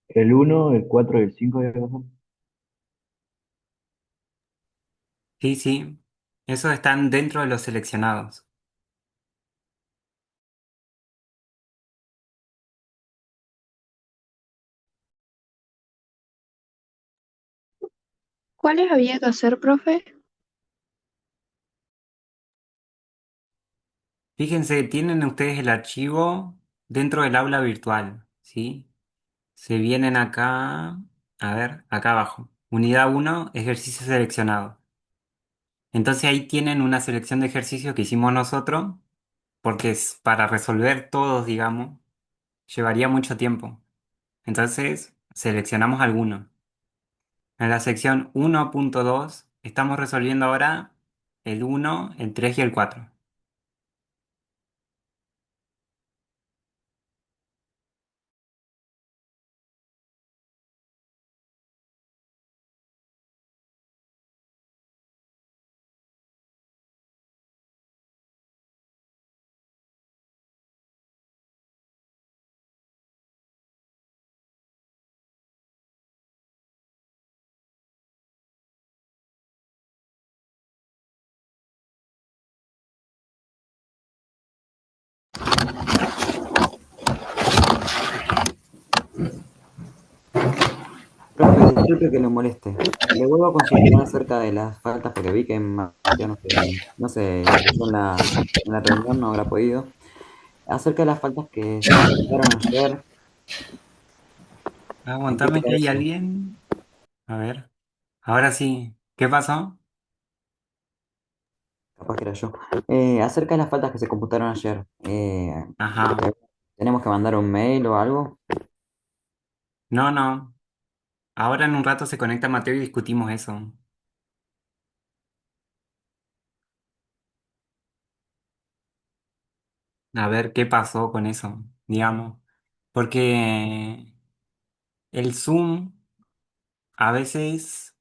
El uno, el 4 y el 5 de razón. Sí, sí, esos están dentro de los seleccionados. ¿Cuáles había que hacer, profe? Fíjense, tienen ustedes el archivo dentro del aula virtual, ¿sí? Se vienen acá, a ver, acá abajo. Unidad 1, ejercicio seleccionado. Entonces ahí tienen una selección de ejercicios que hicimos nosotros, porque es para resolver todos, digamos, llevaría mucho tiempo. Entonces seleccionamos alguno. En la sección 1.2 estamos resolviendo ahora el 1, el 3 y el 4. Profe, disculpe que lo moleste. Le vuelvo a consultar acerca de las faltas porque vi que Mateo no se escuchó en la reunión, no habrá podido. acerca de las faltas que se computaron ayer, ¿en qué Aguantame que queda hay eso? alguien. A ver. Ahora sí. ¿Qué pasó? Capaz que era yo. Acerca de las faltas que se computaron ayer, Ajá. ¿tenemos que mandar un mail o algo? No, no. Ahora en un rato se conecta Mateo y discutimos eso. A ver qué pasó con eso, digamos. Porque el Zoom a veces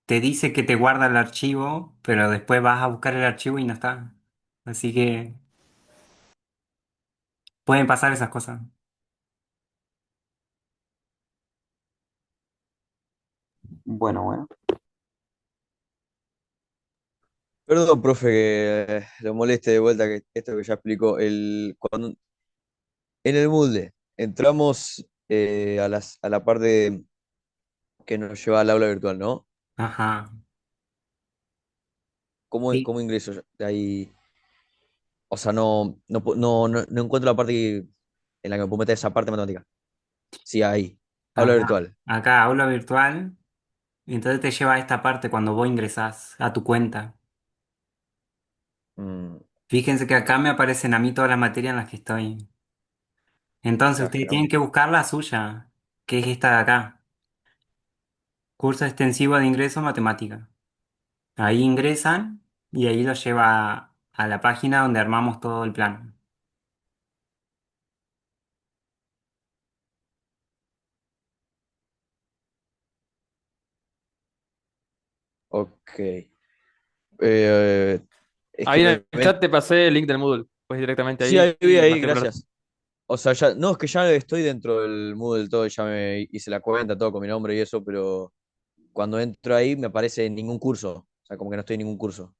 te dice que te guarda el archivo, pero después vas a buscar el archivo y no está. Así que pueden pasar esas cosas. Bueno, bueno. Perdón, profe, que lo moleste de vuelta, que esto que ya explicó. En el Moodle entramos a la parte que nos lleva al aula virtual, ¿no? Ajá. Sí. ¿Cómo ingreso yo de ahí? O sea, no encuentro la parte en la que me puedo meter esa parte matemática. Sí, ahí. Aula Acá, virtual. acá, aula virtual. Entonces te lleva a esta parte cuando vos ingresás a tu cuenta. Mm, Fíjense que acá me aparecen a mí todas las materias en las que estoy. Entonces ustedes exagerado. tienen que buscar la suya, que es esta de acá. Curso extensivo de ingreso a matemática. Ahí ingresan y ahí los lleva a la página donde armamos todo el plan. Ok. Eh, es Ahí que en el chat te pasé el link del Moodle. Pues directamente sí, ahí ahí vi, ahí, matricularte. gracias. O sea, ya, no, es que ya estoy dentro del Moodle del todo, ya me hice la cuenta, todo con mi nombre y eso, pero cuando entro ahí me aparece ningún curso. O sea, como que no estoy en ningún curso.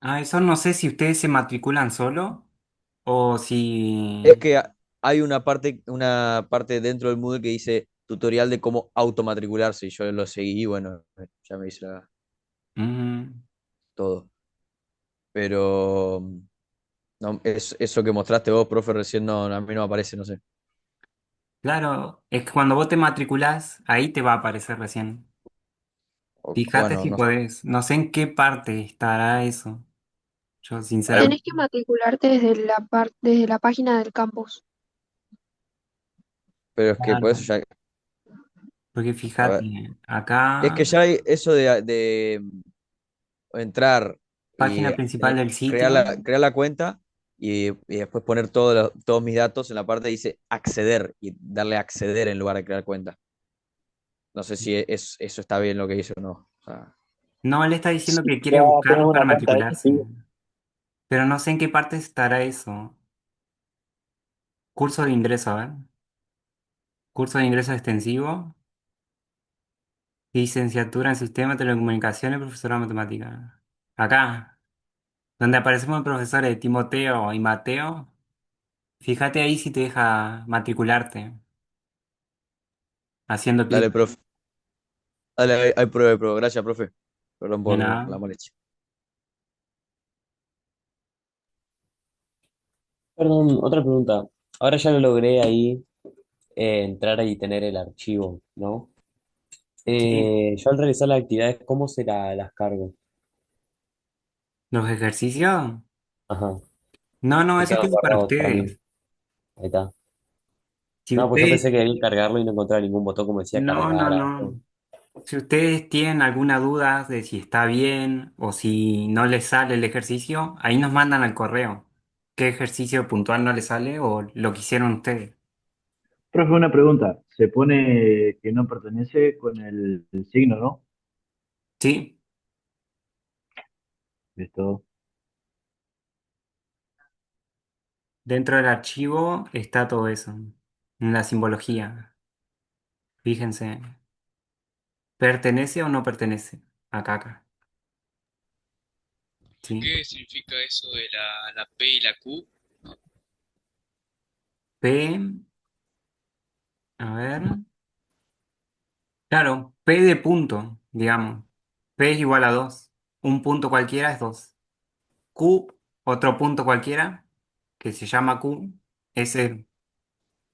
Ah, eso no sé si ustedes se matriculan solo o si... Es que hay una parte dentro del Moodle que dice tutorial de cómo automatricularse y yo lo seguí y bueno, ya me hice Mm, todo. Pero no, eso que mostraste vos, profe, recién no, a mí no me aparece, no sé. claro, es que cuando vos te matriculás, ahí te va a aparecer recién. Fíjate Bueno, si no, podés. No sé en qué parte estará eso. Yo ahí, Tenés sinceramente. que matricularte desde la página del campus. pero es que por eso Claro. ya, Porque a ver, fíjate, es acá, que ya hay eso de entrar y página principal del crear sitio. crear la cuenta y después poner todos mis datos en la parte que dice acceder y darle a acceder en lugar de crear cuenta. No sé si eso está bien lo que hice o no. O sea, No, él está diciendo Si que quiere ya tienes buscarlo para una cuenta ahí, matricularse. sí. Pero no sé en qué parte estará eso. Curso de ingreso, a ver. Curso de ingreso extensivo. Licenciatura en Sistema de Telecomunicaciones, profesora de matemática. Acá, donde aparecemos los profesores Timoteo y Mateo. Fíjate ahí si te deja matricularte, haciendo dale, clic. profe. Dale, ahí pruebe, pruebe. Gracias, profe. Perdón De por la nada. molestia. Perdón, otra pregunta. Ahora ya lo logré ahí entrar y tener el archivo, ¿no? Sí. Yo al realizar las actividades, ¿cómo se las cargo? Los ejercicios. Ajá, No, no, me eso quedan queda para guardados para mí. ustedes. Ahí está. Si No, pues yo ustedes, pensé que debía cargarlo y no encontrar ningún botón como decía no, no, cargar algo. no. Si ustedes tienen alguna duda de si está bien o si no les sale el ejercicio, ahí nos mandan al correo. ¿Qué ejercicio puntual no les sale o lo que hicieron ustedes? Profe, una pregunta. Se pone que no pertenece con el signo, ¿no? Sí, Listo. dentro del archivo está todo eso, en la simbología. Fíjense, ¿pertenece o no pertenece? Acá, acá. ¿Sí? ¿Qué significa eso de la P y la Q? P, a ver. Claro, P de punto, digamos. P es igual a 2. Un punto cualquiera es 2. Q otro punto cualquiera que se llama Q. Ese,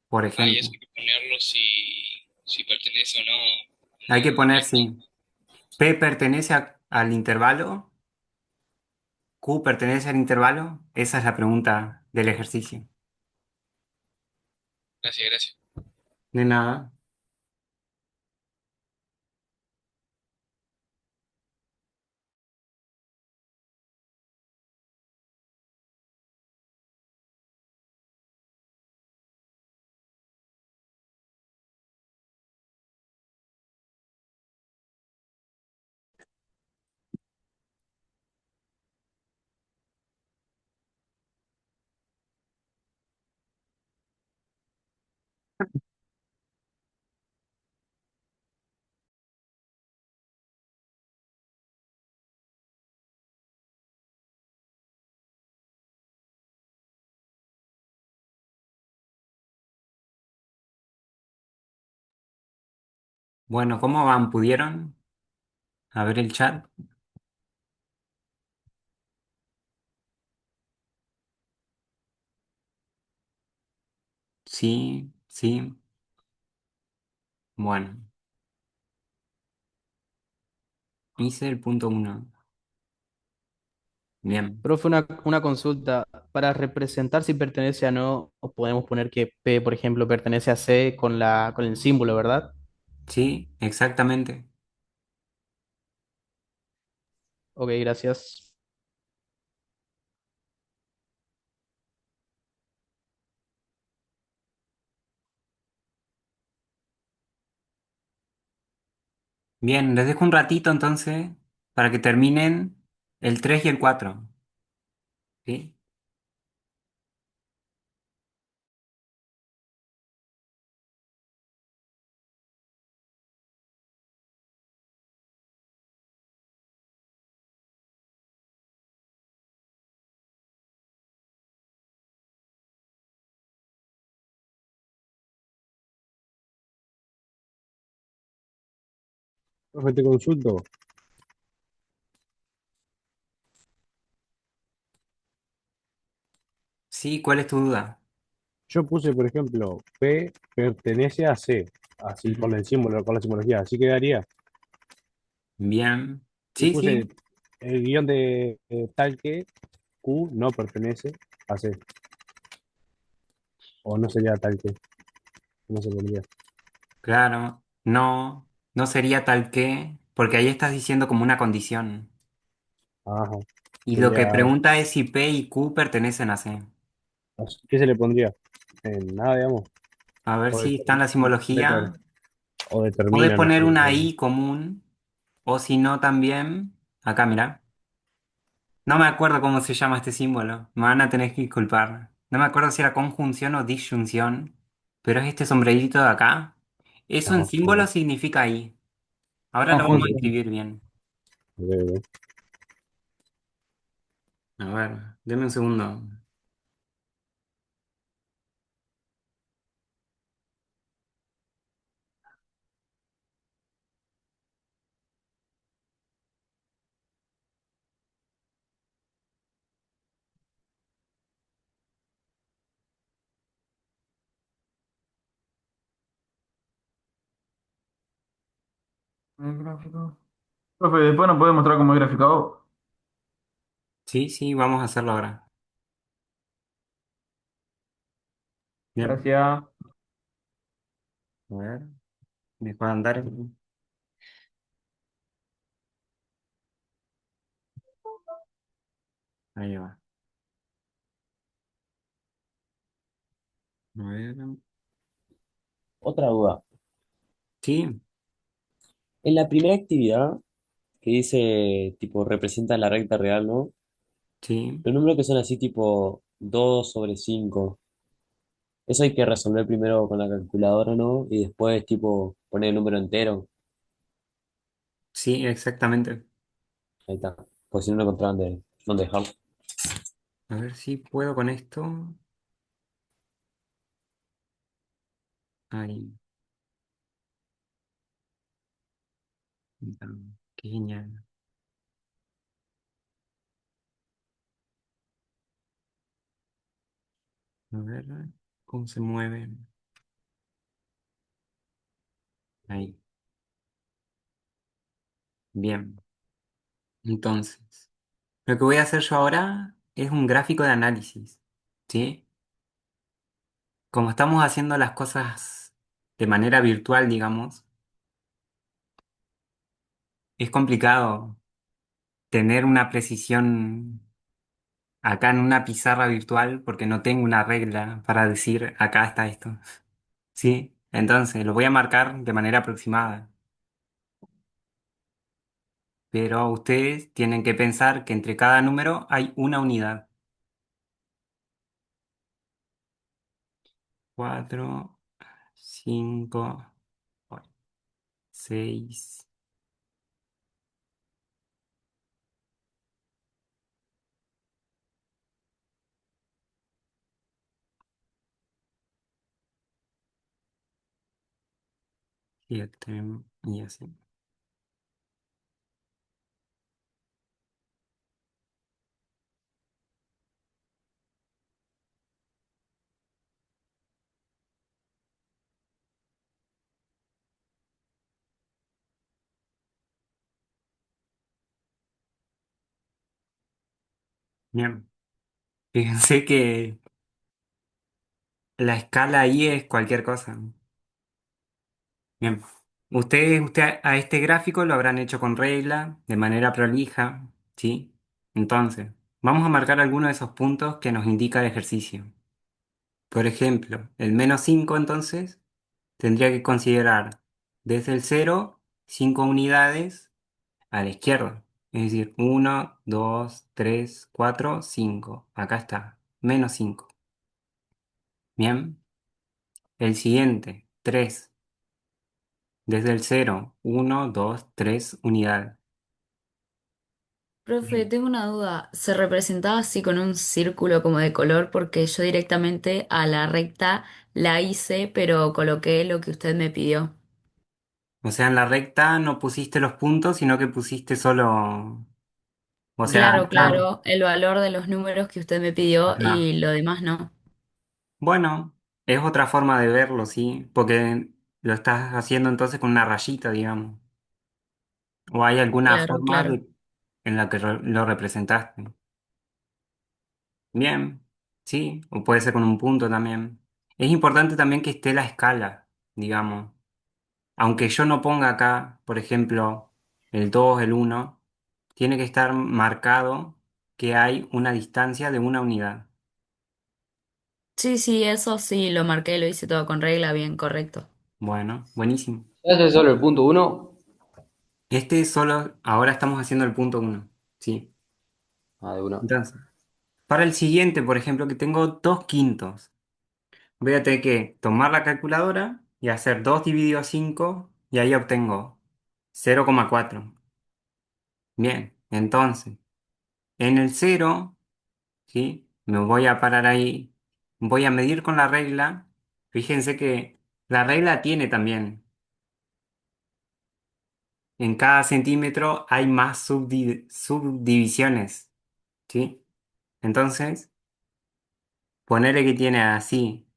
por Ahí eso ejemplo. hay que ponerlo si pertenece o no Hay que a poner, esta. sí. P pertenece al intervalo. Q pertenece al intervalo. Esa es la pregunta del ejercicio. Gracias, gracias. De nada. Bueno, ¿cómo van? ¿Pudieron a ver el chat? Sí, sí. Bueno, hice el punto uno. Bien. Profe, una consulta. Para representar si pertenece a no, podemos poner que P, por ejemplo, pertenece a C con el símbolo, ¿verdad? Sí, exactamente. Ok, gracias. Bien, les dejo un ratito entonces para que terminen el 3 y el 4. ¿Sí? Profe, te consulto. Sí, ¿cuál es tu duda? Yo puse, por ejemplo, P pertenece a C, así Ujú. con el símbolo, con la simbología, así quedaría. Bien. Y Sí, puse sí. el guión de tal que Q no pertenece a C, o no sería tal que, no se pondría. Claro. No, no sería tal que, porque ahí estás diciendo como una condición. Ajá, Y lo que sería, pregunta es si P y Q pertenecen a C. ¿qué se le pondría? Nada, digamos, A ver o, si está en la simbología. o Podés determina, no poner sé. una I común, o si no también, acá mira. No me acuerdo cómo se llama este símbolo. Me van a tener que disculpar. No me acuerdo si era conjunción o disyunción, pero es este sombrerito de acá. Eso en Ajá, símbolo significa I. Ahora lo vamos a Conjunto. escribir bien. ok, ok. A ver, deme un segundo. El gráfico. Profe, después nos puede mostrar cómo es graficado. Sí, sí, vamos a hacerlo ahora. Bien. Gracias. A ver, dejo de andar. Ahí va. A ver. Otra duda. Sí, En la primera actividad, que dice, tipo, representa la recta real, ¿no? sí. Los números que son así, tipo, 2/5. Eso hay que resolver primero con la calculadora, ¿no? Y después, tipo, poner el número entero. Sí, exactamente. Ahí está. Pues si no, no encontraban dónde dejarlo. A ver si puedo con esto. Ahí. Qué genial. A ver, ¿cómo se mueve? Ahí. Bien. Entonces, lo que voy a hacer yo ahora es un gráfico de análisis, ¿sí? Como estamos haciendo las cosas de manera virtual, digamos, es complicado tener una precisión acá en una pizarra virtual porque no tengo una regla para decir acá está esto, ¿sí? Entonces, lo voy a marcar de manera aproximada, pero ustedes tienen que pensar que entre cada número hay una unidad. 4, 5, 6, 7 y así. Bien. Fíjense que la escala ahí es cualquier cosa. Bien. Usted a este gráfico lo habrán hecho con regla, de manera prolija, ¿sí? Entonces, vamos a marcar algunos de esos puntos que nos indica el ejercicio. Por ejemplo, el -5 entonces tendría que considerar desde el 0 5 unidades a la izquierda. Es decir, 1, 2, 3, 4, 5. Acá está, -5. Bien. El siguiente, 3. Desde el 0, 1, 2, 3 unidades. Profe, Bien. tengo una duda. ¿Se representaba así con un círculo como de color? Porque yo directamente a la recta la hice, pero coloqué lo que usted me pidió. O sea, en la recta no pusiste los puntos, sino que pusiste solo, o sea, Claro, claro, el valor de los números que usted me pidió ajá. y lo demás no. Bueno, es otra forma de verlo, sí, porque lo estás haciendo entonces con una rayita, digamos. O hay alguna Claro, forma claro. en la que lo representaste. Bien, sí, o puede ser con un punto también. Es importante también que esté la escala, digamos. Aunque yo no ponga acá, por ejemplo, el 2, el uno, tiene que estar marcado que hay una distancia de una unidad. Sí, sí, eso sí, lo marqué, lo hice todo con regla, bien, correcto. Bueno, buenísimo. ¿Ese es solo el punto uno? Este es solo, ahora estamos haciendo el punto uno, ¿sí? Ah, de uno. Entonces, para el siguiente, por ejemplo, que tengo 2/5, voy a tener que tomar la calculadora y hacer 2 dividido 5 y ahí obtengo 0,4. Bien, entonces, en el 0, ¿sí? Me voy a parar ahí, voy a medir con la regla. Fíjense que la regla tiene también, en cada centímetro hay más subdivisiones, ¿sí? Entonces, ponerle que tiene así,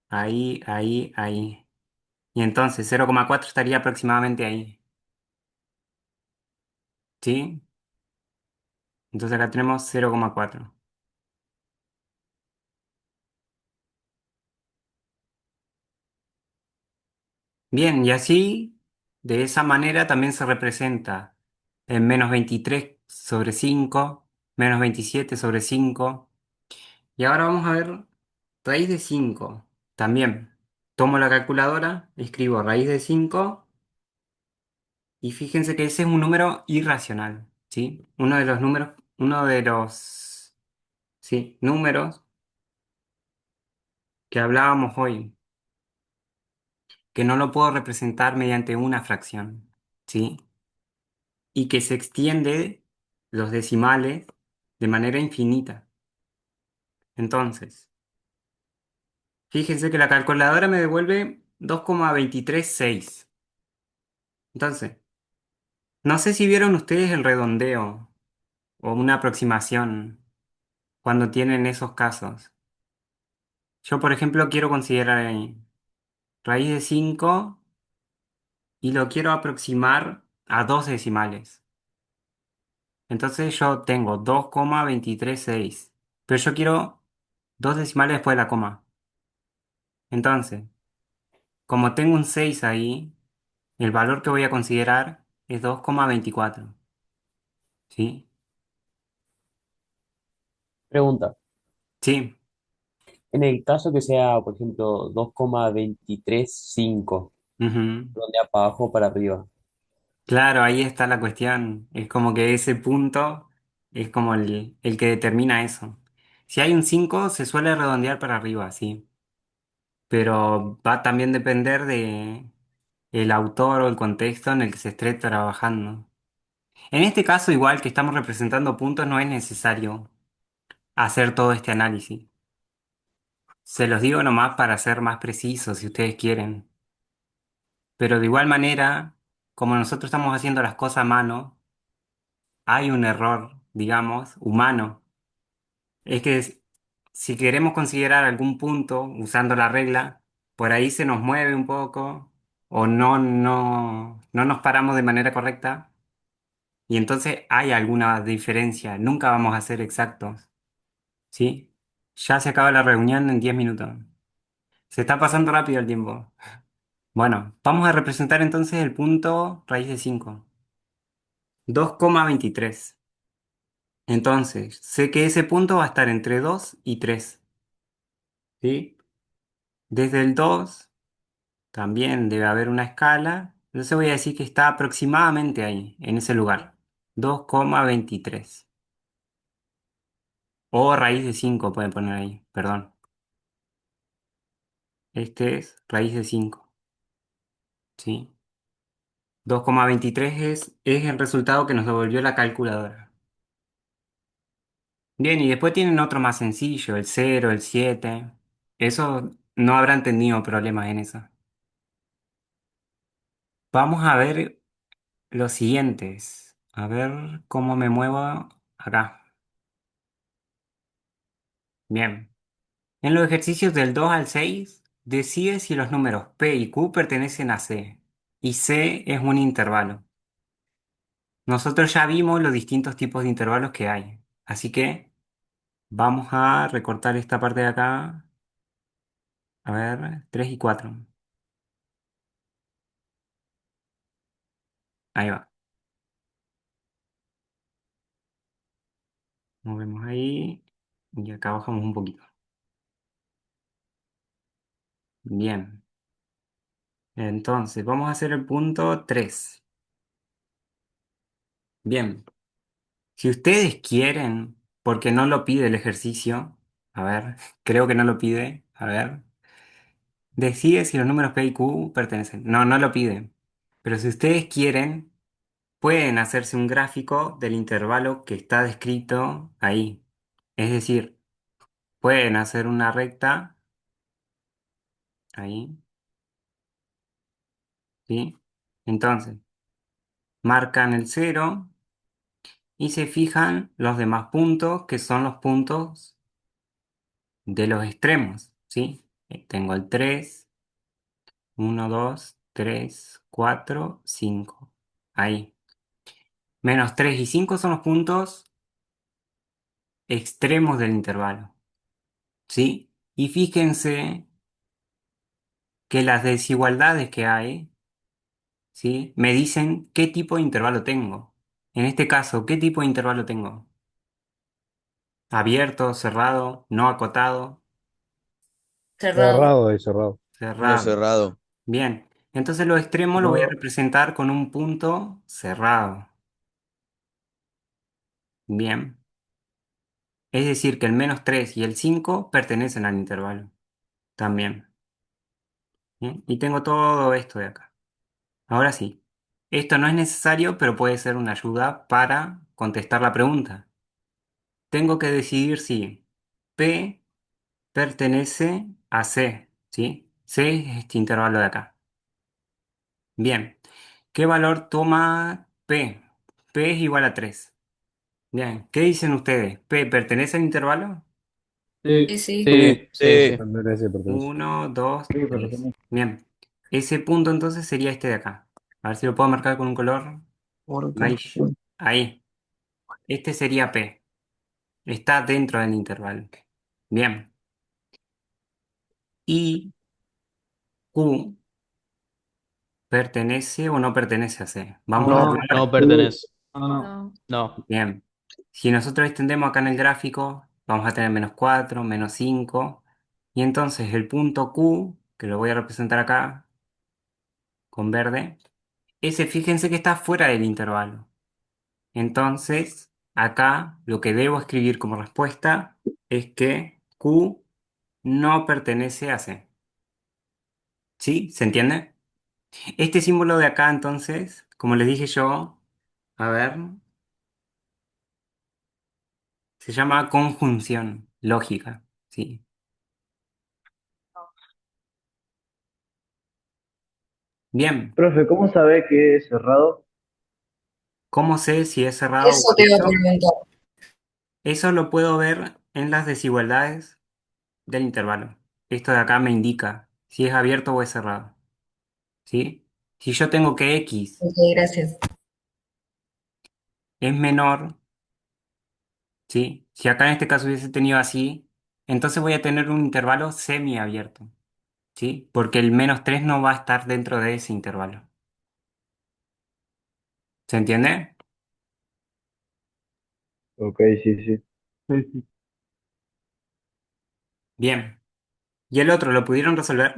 ahí, ahí, ahí. Y entonces 0,4 estaría aproximadamente ahí, ¿sí? Entonces acá tenemos 0,4. Bien, y así, de esa manera también se representa el -23/5, -27/5. Y ahora vamos a ver raíz de 5. También tomo la calculadora, escribo raíz de 5 y fíjense que ese es un número irracional, ¿sí? Uno de los números, sí, números que hablábamos hoy, que no lo puedo representar mediante una fracción, ¿sí? Y que se extiende los decimales de manera infinita. Entonces, fíjense que la calculadora me devuelve 2,236. Entonces, no sé si vieron ustedes el redondeo o una aproximación cuando tienen esos casos. Yo, por ejemplo, quiero considerar raíz de 5 y lo quiero aproximar a dos decimales. Entonces yo tengo 2,236, pero yo quiero dos decimales después de la coma. Entonces, como tengo un 6 ahí, el valor que voy a considerar es 2,24. ¿Sí? Pregunta. Sí. En el caso que sea, por ejemplo, 2,235, Ujú. ¿dónde para abajo o para arriba? Claro, ahí está la cuestión. Es como que ese punto es como el que determina eso. Si hay un 5 se suele redondear para arriba, sí. Pero va a también depender de el autor o el contexto en el que se esté trabajando. En este caso, igual que estamos representando puntos, no es necesario hacer todo este análisis. Se los digo nomás para ser más precisos, si ustedes quieren. Pero de igual manera, como nosotros estamos haciendo las cosas a mano, hay un error, digamos, humano. Es que si queremos considerar algún punto usando la regla, por ahí se nos mueve un poco o no nos paramos de manera correcta y entonces hay alguna diferencia. Nunca vamos a ser exactos, ¿sí? Ya se acaba la reunión en 10 minutos. Se está pasando rápido el tiempo. Bueno, vamos a representar entonces el punto raíz de 5, 2,23. Entonces, sé que ese punto va a estar entre 2 y 3, ¿sí? Desde el 2 también debe haber una escala. Entonces voy a decir que está aproximadamente ahí, en ese lugar. 2,23. O raíz de 5 pueden poner ahí, perdón. Este es raíz de 5, ¿sí? 2,23 es el resultado que nos devolvió la calculadora. Bien, y después tienen otro más sencillo, el 0, el 7. Eso no habrán tenido problemas en eso. Vamos a ver los siguientes. A ver cómo me muevo acá. Bien. En los ejercicios del 2 al 6, decide si los números P y Q pertenecen a C. Y C es un intervalo. Nosotros ya vimos los distintos tipos de intervalos que hay. Así que vamos a recortar esta parte de acá. A ver, 3 y 4. Ahí va. Movemos ahí. Y acá bajamos un poquito. Bien. Entonces, vamos a hacer el punto 3. Bien. Si ustedes quieren, porque no lo pide el ejercicio, a ver, creo que no lo pide, a ver, decide si los números P y Q pertenecen. No, no lo pide. Pero si ustedes quieren, pueden hacerse un gráfico del intervalo que está descrito ahí. Es decir, pueden hacer una recta ahí, ¿sí? Entonces, marcan el cero y se fijan los demás puntos, que son los puntos de los extremos, ¿sí? Tengo el 3, 1, 2, 3, 4, 5. Ahí. Menos 3 y 5 son los puntos extremos del intervalo, ¿sí? Y fíjense que las desigualdades que hay, ¿sí? Me dicen qué tipo de intervalo tengo. En este caso, ¿qué tipo de intervalo tengo? Abierto, cerrado, no acotado, Cerrado. Cerrado, es cerrado. No cerrado. cerrado. Bien, entonces los extremos los voy a No, representar con un punto cerrado. Bien, es decir que el menos 3 y el 5 pertenecen al intervalo también. Bien, y tengo todo esto de acá. Ahora sí, esto no es necesario, pero puede ser una ayuda para contestar la pregunta. Tengo que decidir si P pertenece a C, ¿sí? C es este intervalo de acá. Bien, ¿qué valor toma P? P es igual a 3. Bien, ¿qué dicen ustedes? ¿P pertenece al intervalo? Sí, Sí, sí. Sí, sí, Sí. sí. Pertenece, pertenece. 1, 2, Sí, 3. pertenece. Bien. Ese punto entonces sería este de acá. A ver si lo puedo marcar con un color. Ahí. Ahí. Este sería P. Está dentro del intervalo. Bien. Y Q pertenece o no pertenece a C. Vamos a no, No probar. pertenece. no. No. No. Bien. Si nosotros extendemos acá en el gráfico, vamos a tener -4, -5. Y entonces el punto Q, que lo voy a representar acá con verde, ese fíjense que está fuera del intervalo. Entonces, acá lo que debo escribir como respuesta es que Q no pertenece a C. ¿Sí? ¿Se entiende? Este símbolo de acá, entonces, como les dije yo, a ver, se llama conjunción lógica. ¿Sí? Bien. Profe, ¿cómo sabe que es cerrado? ¿Cómo sé si es cerrado o Eso te iba a abierto? preguntar. Eso lo puedo ver en las desigualdades del intervalo. Esto de acá me indica si es abierto o es cerrado. ¿Sí? Si yo tengo que X Ok, gracias. es menor, ¿sí? Si acá en este caso hubiese tenido así, entonces voy a tener un intervalo semiabierto, ¿sí? Porque el -3 no va a estar dentro de ese intervalo. ¿Se entiende? Ok, sí, sí. Sí, sí. Bien. ¿Y el otro lo pudieron resolver?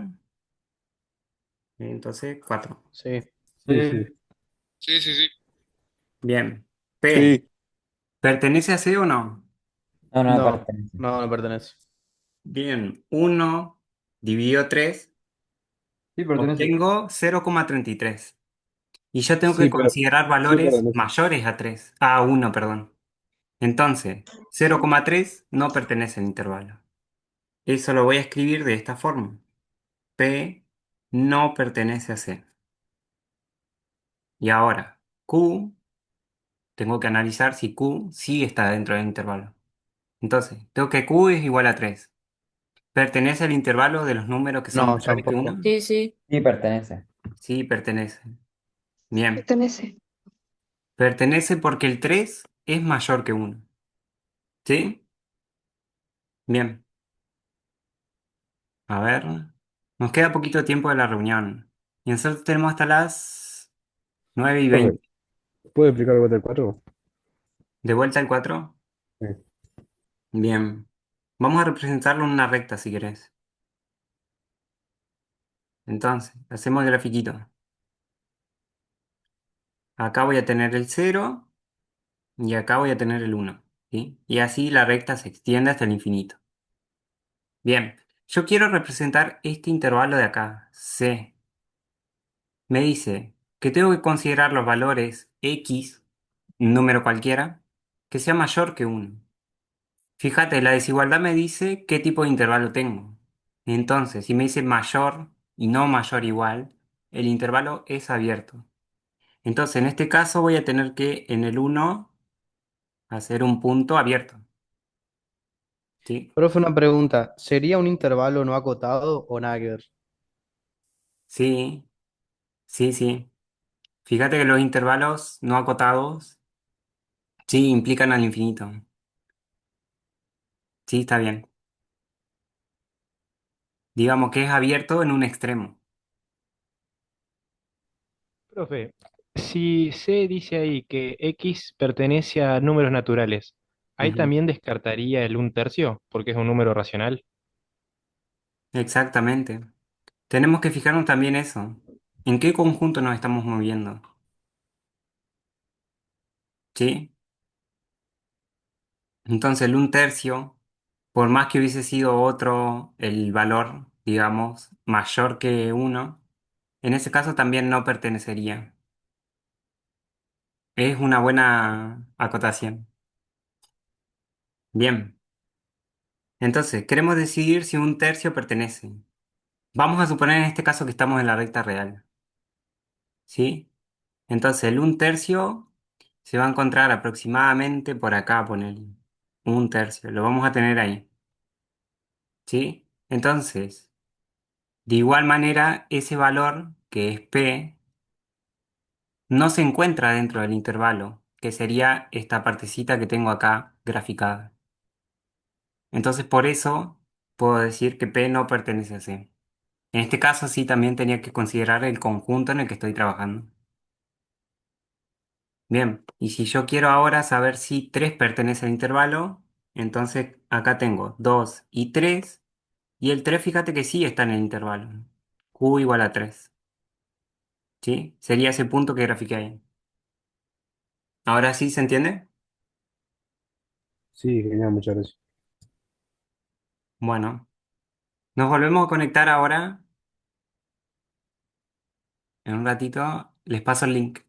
Entonces, 4. Sí. Sí, sí. Sí. Sí, sí, sí. Bien. P. Sí. ¿Pertenece a C o no? No, no No. pertenece. No, no pertenece. Bien. 1 dividido 3, Sí, pertenece. obtengo 0,33. Y yo tengo que Sí, pero considerar sí valores pertenece. mayores a 3. A 1, perdón. Entonces, 0,3 no pertenece al intervalo. Eso lo voy a escribir de esta forma. P no pertenece a C. Y ahora, Q, tengo que analizar si Q sí está dentro del intervalo. Entonces, tengo que Q es igual a 3. ¿Pertenece al intervalo de los números que son No, mayores que tampoco. 1? Sí, sí. Sí, pertenece. Sí, pertenece. Bien. Pertenece. Pertenece porque el 3 es mayor que 1. ¿Sí? Bien. A ver. Nos queda poquito tiempo de la reunión. Y nosotros tenemos hasta las 9 y Profe, 20. ¿puede explicar el 4? ¿De vuelta al 4? Sí. Bien. Vamos a representarlo en una recta si querés. Entonces, hacemos el grafiquito. Acá voy a tener el 0 y acá voy a tener el 1. ¿Sí? Y así la recta se extiende hasta el infinito. Bien. Yo quiero representar este intervalo de acá, C. Me dice que tengo que considerar los valores X, un número cualquiera, que sea mayor que 1. Fíjate, la desigualdad me dice qué tipo de intervalo tengo. Entonces, si me dice mayor y no mayor igual, el intervalo es abierto. Entonces, en este caso voy a tener que en el 1 hacer un punto abierto. ¿Sí? Profe, una pregunta. ¿Sería un intervalo no acotado o nada que ver? Sí, sí, sí. Fíjate que los intervalos no acotados, sí, implican al infinito. Sí, está bien. Digamos que es abierto en un extremo. Profe, si C dice ahí que X pertenece a números naturales, ¿ahí Ujú. también descartaría el 1/3 porque es un número racional? Exactamente. Tenemos que fijarnos también eso. ¿En qué conjunto nos estamos moviendo? ¿Sí? Entonces el 1/3, por más que hubiese sido otro el valor, digamos, mayor que 1, en ese caso también no pertenecería. Es una buena acotación. Bien. Entonces, queremos decidir si 1/3 pertenece. Vamos a suponer en este caso que estamos en la recta real. ¿Sí? Entonces el 1/3 se va a encontrar aproximadamente por acá, poner 1/3. Lo vamos a tener ahí. ¿sí? Entonces, de igual manera, ese valor, que es P, no se encuentra dentro del intervalo, que sería esta partecita que tengo acá graficada. Entonces, por eso puedo decir que P no pertenece a C. En este caso, sí, también tenía que considerar el conjunto en el que estoy trabajando. Bien, y si yo quiero ahora saber si 3 pertenece al intervalo, entonces acá tengo 2 y 3, y el 3 fíjate que sí está en el intervalo. Q igual a 3, ¿sí? Sería ese punto que grafiqué ahí. ¿Ahora sí se entiende? Sí, genial, muchas gracias. Bueno, nos volvemos a conectar ahora. En un ratito les paso el link.